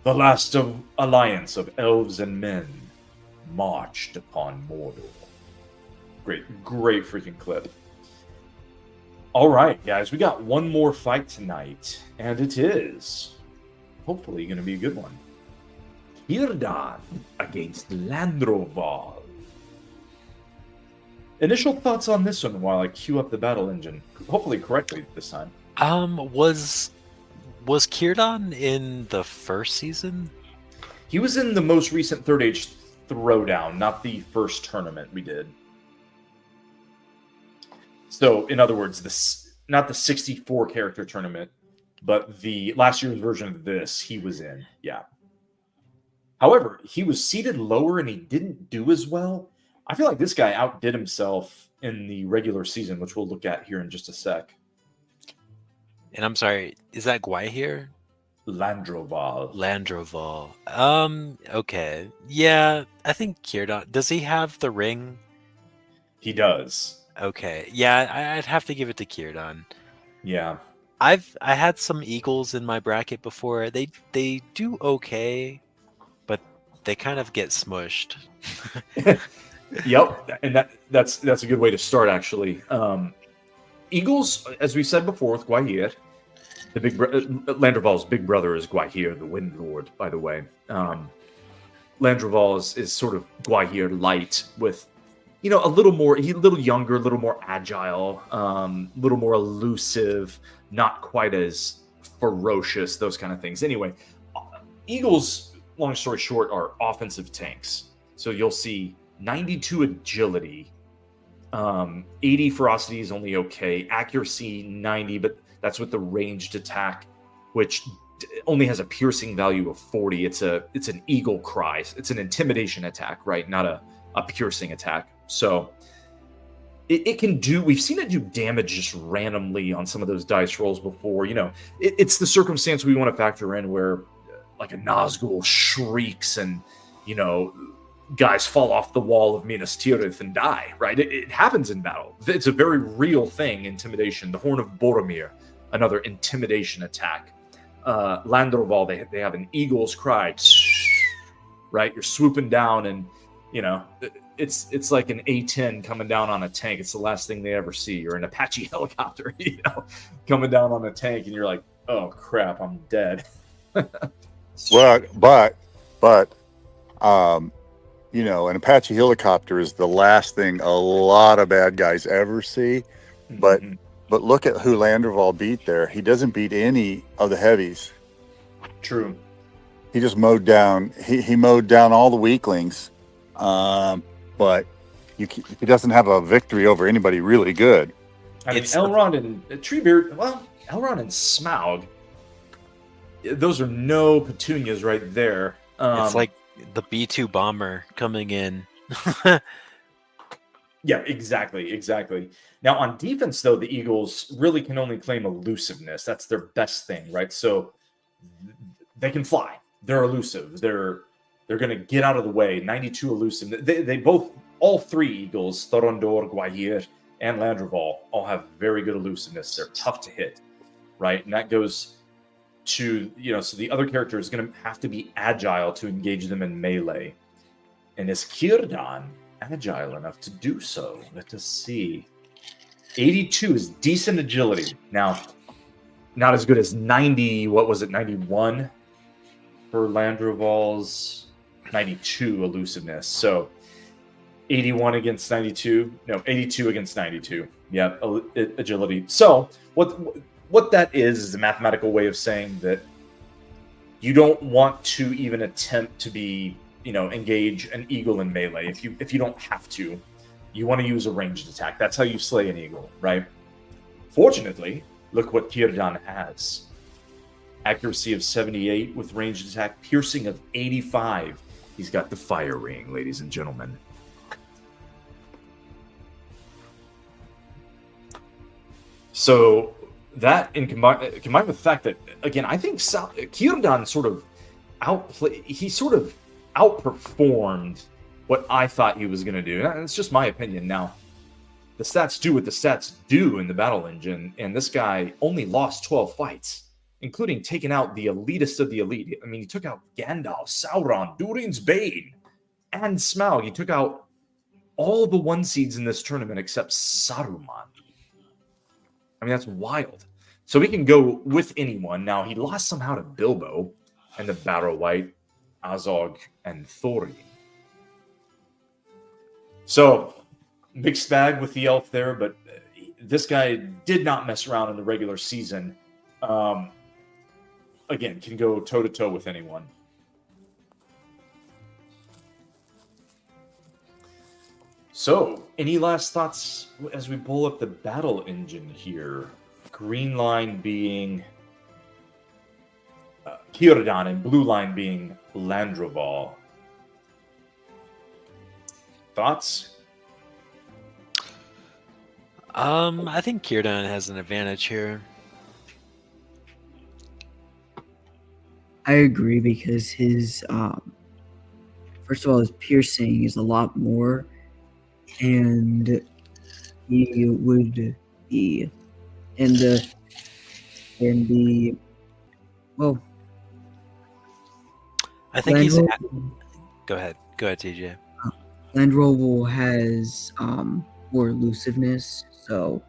The last alliance of elves and men marched upon Mordor. Great freaking clip. All right, guys, we got one more fight tonight, and it is hopefully going to be a good one. Hirdan against Landroval. Initial thoughts on this one while I queue up the battle engine, hopefully correctly this time. Was Kirdan in the first season? He was in the most recent Third Age Throwdown, not the first tournament we did. So, in other words, not the 64 character tournament, but the last year's version of this, he was in. Yeah. However, he was seated lower and he didn't do as well. I feel like this guy outdid himself in the regular season, which we'll look at here in just a sec. And I'm sorry, is that Gwaihir? Landroval. Okay. Yeah, I think Kirdan. Does he have the ring? He does. Okay. Yeah, I'd have to give it to Kirdan. Yeah. I had some Eagles in my bracket before. They do okay, but they kind of get smushed. Yep, and that's a good way to start, actually. Eagles, as we said before with Gwaihir, the Landroval's big brother is Gwaihir, the Wind Lord, by the way. Landroval is sort of Gwaihir light with, a little younger, a little more agile, a little more elusive, not quite as ferocious, those kind of things. Anyway, Eagles, long story short, are offensive tanks. So you'll see 92 agility, 80 ferocity is only okay, accuracy 90, but that's with the ranged attack, which only has a piercing value of 40. It's an eagle cry. It's an intimidation attack, right? Not a piercing attack. So it can do. We've seen it do damage just randomly on some of those dice rolls before. It's the circumstance we want to factor in where, like, a Nazgul shrieks and guys fall off the wall of Minas Tirith and die, right? It happens in battle. It's a very real thing, intimidation. The Horn of Boromir, another intimidation attack. Landroval, they have an eagle's cry, right? You're swooping down and, it's like an A-10 coming down on a tank. It's the last thing they ever see. Or an Apache helicopter, coming down on a tank, and you're like, oh, crap, I'm dead. Well, but an Apache helicopter is the last thing a lot of bad guys ever see. But look at who Landroval beat there. He doesn't beat any of the heavies. True. He just mowed down. He mowed down all the weaklings. But he doesn't have a victory over anybody really good. I mean, Elrond and Treebeard. Well, Elrond and Smaug. Those are no petunias right there. It's like the B-2 bomber coming in. Yeah, exactly. Now, on defense, though, the Eagles really can only claim elusiveness. That's their best thing, right? So they can fly. They're elusive. They're going to get out of the way. 92 elusive. They both, all three Eagles, Thorondor, Gwaihir, and Landroval, all have very good elusiveness. They're tough to hit, right? And that goes to, so the other character is going to have to be agile to engage them in melee. And is Kirdan agile enough to do so? Let us see. 82 is decent agility. Now, not as good as 90, 91 for Landroval's 92 elusiveness. So 81 against 92. No, 82 against 92. Yeah, agility. So what that is a mathematical way of saying that you don't want to even attempt to be, engage an eagle in melee. If you don't have to, you want to use a ranged attack. That's how you slay an eagle, right? Fortunately, look what Kirdan has. Accuracy of 78 with ranged attack, piercing of 85. He's got the fire ring, ladies and gentlemen. So that, combined with the fact that, again, I think Kirdan sort of outperformed what I thought he was going to do. And it's just my opinion. Now, the stats do what the stats do in the battle engine, and this guy only lost 12 fights, including taking out the elitist of the elite. I mean, he took out Gandalf, Sauron, Durin's Bane, and Smaug. He took out all the one seeds in this tournament except Saruman. I mean, that's wild. So we can go with anyone. Now, he lost somehow to Bilbo and the Barrow White, Azog, and Thorin. So, mixed bag with the elf there, but this guy did not mess around in the regular season. Again, can go toe-to-toe with anyone. So, any last thoughts as we pull up the battle engine here? Green line being Círdan and blue line being Landroval. Thoughts? I think Círdan has an advantage here. I agree because his first of all, his piercing is a lot more, and he would be in the well. I think he's. Landroval, Go ahead, TJ. Landroval has more elusiveness, so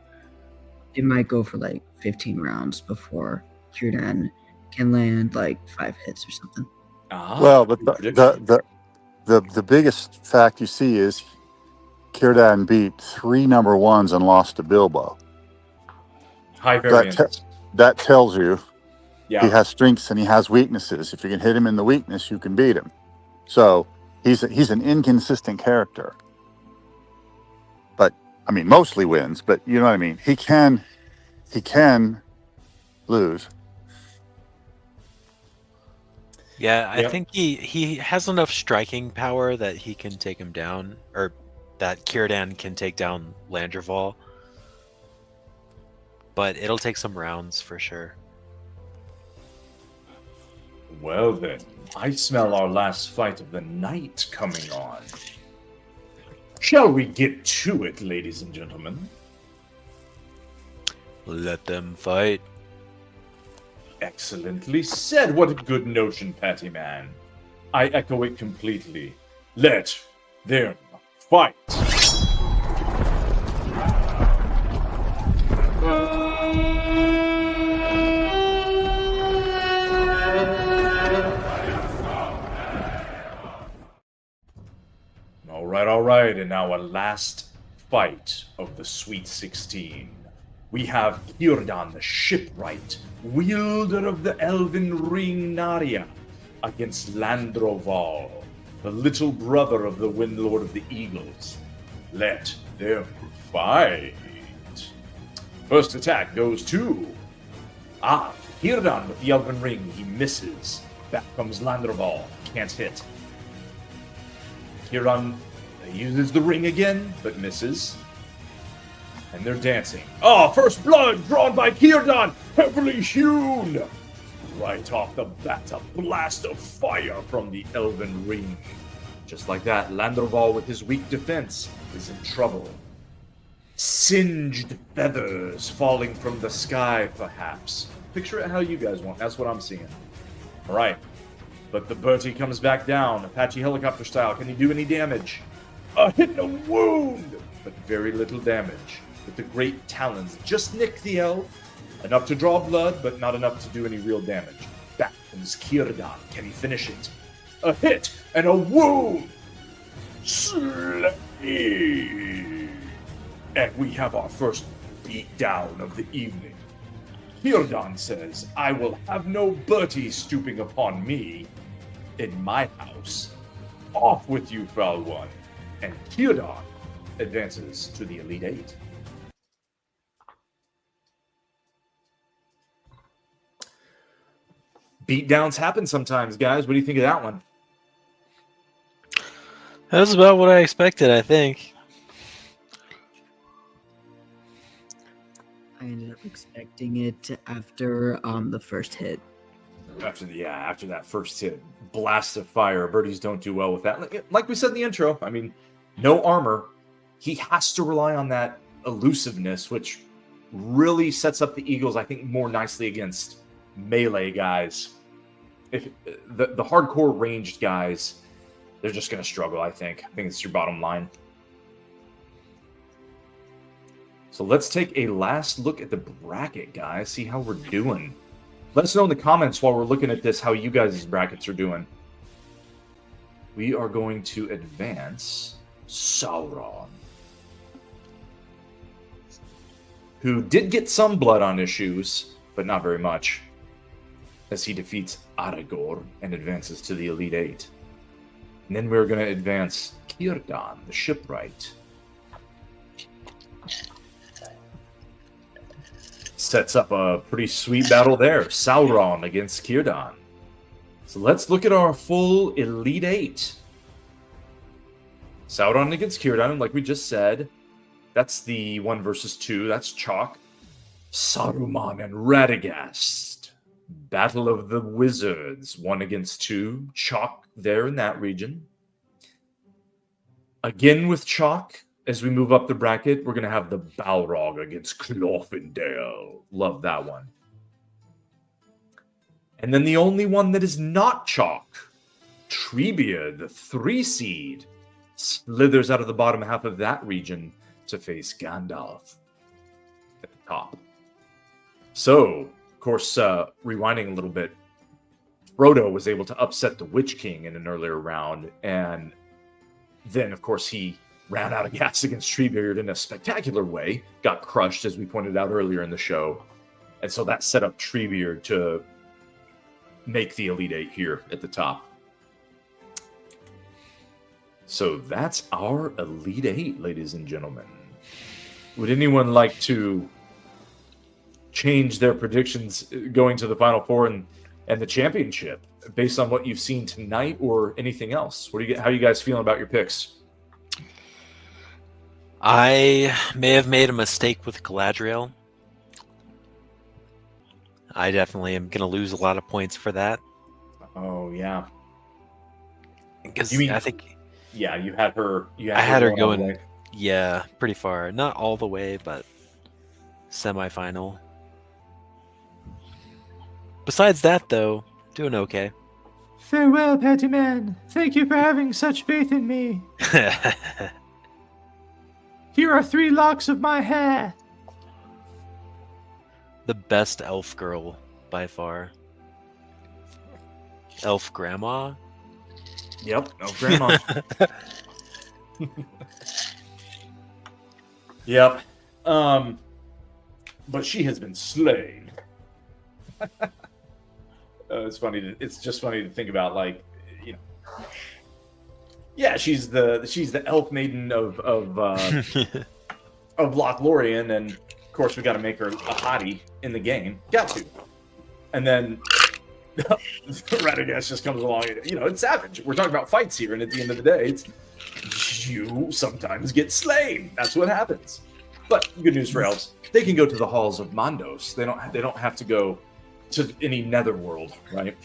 it might go for like 15 rounds before Círdan can land like 5 hits or something. Well, but the biggest fact you see is Círdan beat 3 number 1s and lost to Bilbo. High variance. That tells you Yeah. he has strengths and he has weaknesses. If you can hit him in the weakness, you can beat him. So he's an inconsistent character. But I mean, mostly wins. But you know what I mean. He can lose. Yeah, I Yep. think he has enough striking power that he can take him down, or that Círdan can take down Landroval. But it'll take some rounds for sure. Well then, I smell our last fight of the night coming on. Shall we get to it, ladies and gentlemen? Let them fight. Excellently said. What a good notion, Patty Man. I echo it completely. Let them fight. All right, and now a last fight of the Sweet 16. We have Círdan the Shipwright, wielder of the Elven Ring Narya, against Landroval, the little brother of the Windlord of the Eagles. Let them fight. First attack goes to... Círdan with the Elven Ring. He misses. Back comes Landroval. Can't hit. Círdan uses the ring again, but misses. And they're dancing. First blood drawn by Círdan, heavily hewn. Right off the bat, a blast of fire from the Elven Ring. Just like that, Landroval with his weak defense is in trouble. Singed feathers falling from the sky, perhaps. Picture it how you guys want. That's what I'm seeing. All right. But the Bertie comes back down, Apache helicopter style. Can he do any damage? A hit and a wound, but very little damage. With the great talons, just nick the elf. Enough to draw blood, but not enough to do any real damage. Back comes Círdan. Can he finish it? A hit and a wound. Slay. And we have our first beatdown of the evening. Círdan says, I will have no Bertie stooping upon me in my house. Off with you, foul one. And Círdan advances to the Elite Eight. Beatdowns happen sometimes, guys. What do you think of that one? That was about what I expected, I think. I ended up expecting it after the first hit. After that first hit, blast of fire. Birdies don't do well with that. Like we said in the intro, I mean, no armor. He has to rely on that elusiveness, which really sets up the Eagles, I think, more nicely against melee guys. If the hardcore ranged guys, they're just going to struggle, I think. I think it's your bottom line. So let's take a last look at the bracket, guys. See how we're doing. Let us know in the comments while we're looking at this how you guys' brackets are doing. We are going to advance Sauron, who did get some blood on his shoes, but not very much, as he defeats Aragorn and advances to the Elite Eight. And then we're going to advance Círdan, the shipwright. Sets up a pretty sweet battle there. Sauron against Círdan. So let's look at our full Elite Eight. Sauron against Círdan, like we just said. That's the 1 versus 2. That's chalk. Saruman and Radagast. Battle of the Wizards. 1 against 2. Chalk there in that region. Again with chalk. As we move up the bracket, we're going to have the Balrog against Clorfindale. Love that one. And then the only one that is not chalk, Treebeard, the 3 seed, slithers out of the bottom half of that region to face Gandalf at the top. So, of course, rewinding a little bit, Frodo was able to upset the Witch King in an earlier round, and then, of course, he ran out of gas against Treebeard in a spectacular way, got crushed, as we pointed out earlier in the show. And so that set up Treebeard to make the Elite Eight here at the top. So that's our Elite Eight, ladies and gentlemen. Would anyone like to change their predictions going to the Final Four and the championship based on what you've seen tonight or anything else? How are you guys feeling about your picks? I may have made a mistake with Galadriel. I definitely am going to lose a lot of points for that. Oh, yeah. Because I think... Yeah, you had her... I had her going, yeah, pretty far. Not all the way, but semi-final. Besides that, though, doing okay. Farewell, Patty Man. Thank you for having such faith in me. Here are 3 locks of my hair. The best elf girl, by far. Elf grandma? Yep, elf grandma. Yep. But she has been slain. It's funny. It's just funny to think about, like, you know. Yeah, she's the elf maiden of Lothlorien, and of course we got to make her a hottie in the game. Got to. And then Radagast just comes along. You know, it's savage. We're talking about fights here, and at the end of the day, it's you sometimes get slain. That's what happens. But good news for elves: they can go to the halls of Mandos. They don't have to go to any netherworld, right?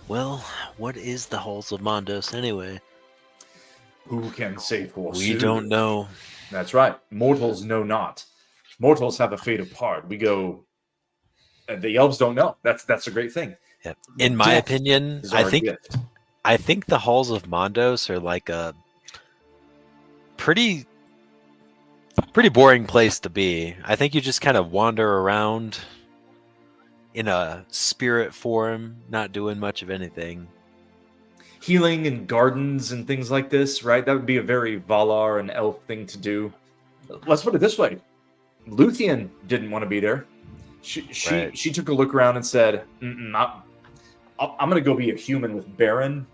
Well, what is the halls of Mandos anyway? Who can say for We don't know. That's right. Mortals know not. Mortals have a fate apart. We go. The elves don't know. That's a great thing. Yeah. In my opinion, I think the halls of Mandos are like a pretty boring place to be. I think you just kind of wander around in a spirit form, not doing much of anything. Healing and gardens and things like this, right? That would be a very Valar and elf thing to do. Let's put it this way. Luthien didn't want to be there. She took a look around and said, I'm going to go be a human with Baron,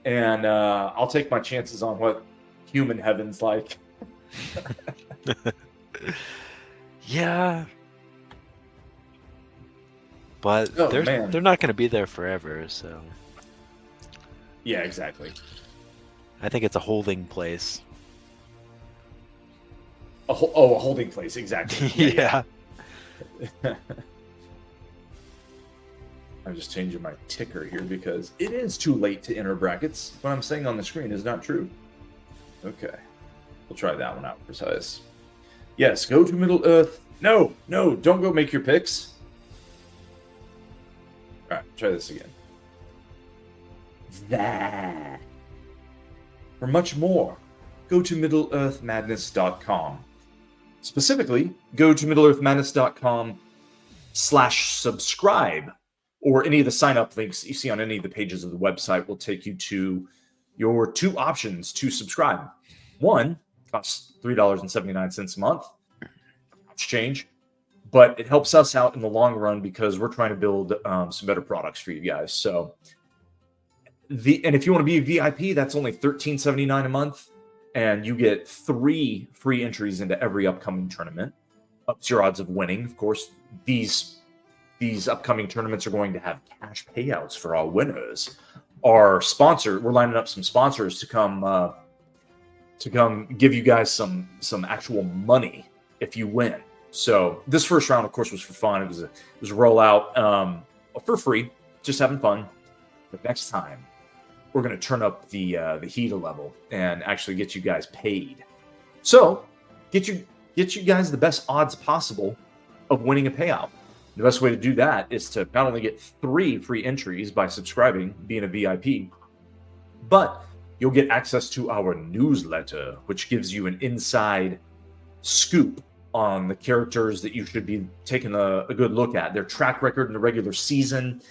and I'll take my chances on what human heaven's like. Yeah. But they're not going to be there forever, so... Yeah, exactly. I think it's a holding place. A holding place, exactly. Yeah. I'm just changing my ticker here because it is too late to enter brackets. What I'm saying on the screen is not true. Okay. We'll try that one out for size. Yes, go to Middle-earth. No, don't go make your picks. All right, try this again. That. For much more, go to MiddleEarthMadness.com. Specifically, go to middleearthmadness.com/subscribe, or any of the sign-up links that you see on any of the pages of the website will take you to your two options to subscribe. One costs $3.79 a month. Change, but it helps us out in the long run because we're trying to build some better products for you guys. So and if you want to be a VIP, that's only $13.79 a month, and you get 3 free entries into every upcoming tournament. Ups your odds of winning. Of course, these upcoming tournaments are going to have cash payouts for our winners. Our sponsor, we're lining up some sponsors to come give you guys some actual money if you win. So this first round, of course, was for fun. It was a rollout for free, just having fun. But next time, we're going to turn up the heat a level and actually get you guys paid. So get you guys the best odds possible of winning a payout. The best way to do that is to not only get 3 free entries by subscribing, being a VIP, but you'll get access to our newsletter, which gives you an inside scoop on the characters that you should be taking a good look at, their track record in the regular season,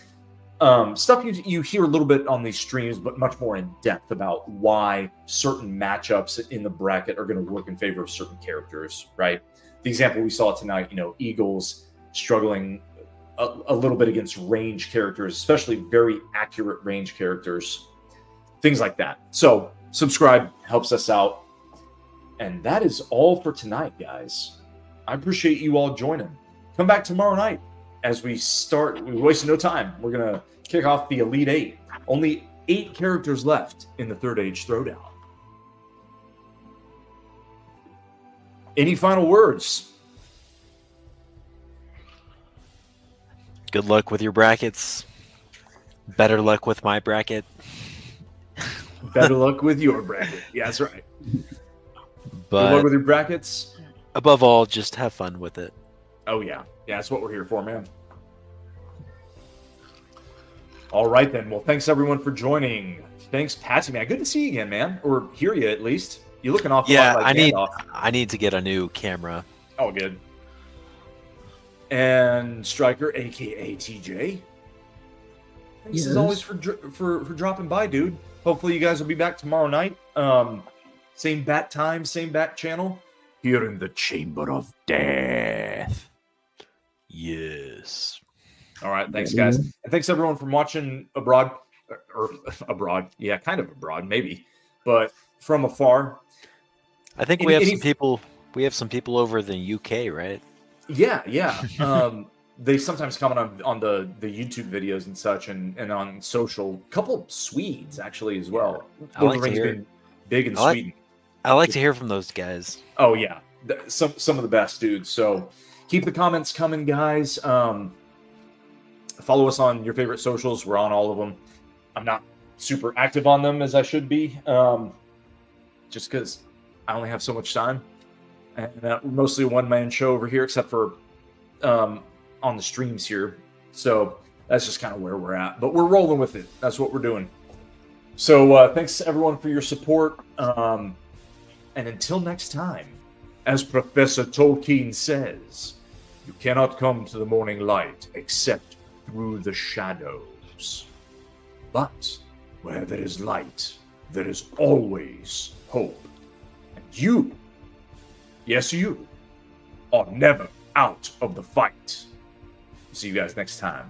stuff you hear a little bit on these streams, but much more in depth about why certain matchups in the bracket are going to work in favor of certain characters, right? The example we saw tonight, Eagles struggling a little bit against range characters, especially very accurate range characters, things like that. So subscribe, helps us out. And that is all for tonight, guys. I appreciate you all joining. Come back tomorrow night as we start. We wasted no time. We're going to kick off the Elite 8. Only 8 characters left in the Third Age Throwdown. Any final words? Good luck with your brackets. Better luck with my bracket. Better luck with your bracket. Yeah, that's right. But good luck with your brackets. Above all, just have fun with it. Oh, yeah. Yeah, that's what we're here for, man. All right, then. Well, thanks, everyone, for joining. Thanks, Patsy, man. Good to see you again, man. Or hear you, at least. You're looking awful lot like I need to get a new camera. Oh, good. And Striker, a.k.a. TJ. Thanks, as always, for dropping by, dude. Hopefully you guys will be back tomorrow night. Same bat time, same bat channel. Here in the Chamber of Death. Yes. All right, thanks, guys. And thanks, everyone, for watching abroad. Or abroad. Yeah, kind of abroad, maybe. But from afar. I think we have some people. We have some people over in the UK, right? Yeah. They sometimes comment on the YouTube videos and such, and on social. A couple Swedes, actually, as well. Lord of the Rings been big in Sweden. I like to hear from those guys. Oh, yeah. Some of the best dudes. So keep the comments coming, guys. Follow us on your favorite socials. We're on all of them. I'm not super active on them as I should be, just because I only have so much time. And we're mostly a one-man show over here, except for on the streams here. So that's just kind of where we're at. But we're rolling with it. That's what we're doing. So thanks, everyone, for your support. And until next time, as Professor Tolkien says, you cannot come to the morning light except through the shadows. But where there is light, there is always hope. And you, yes, you, are never out of the fight. See you guys next time.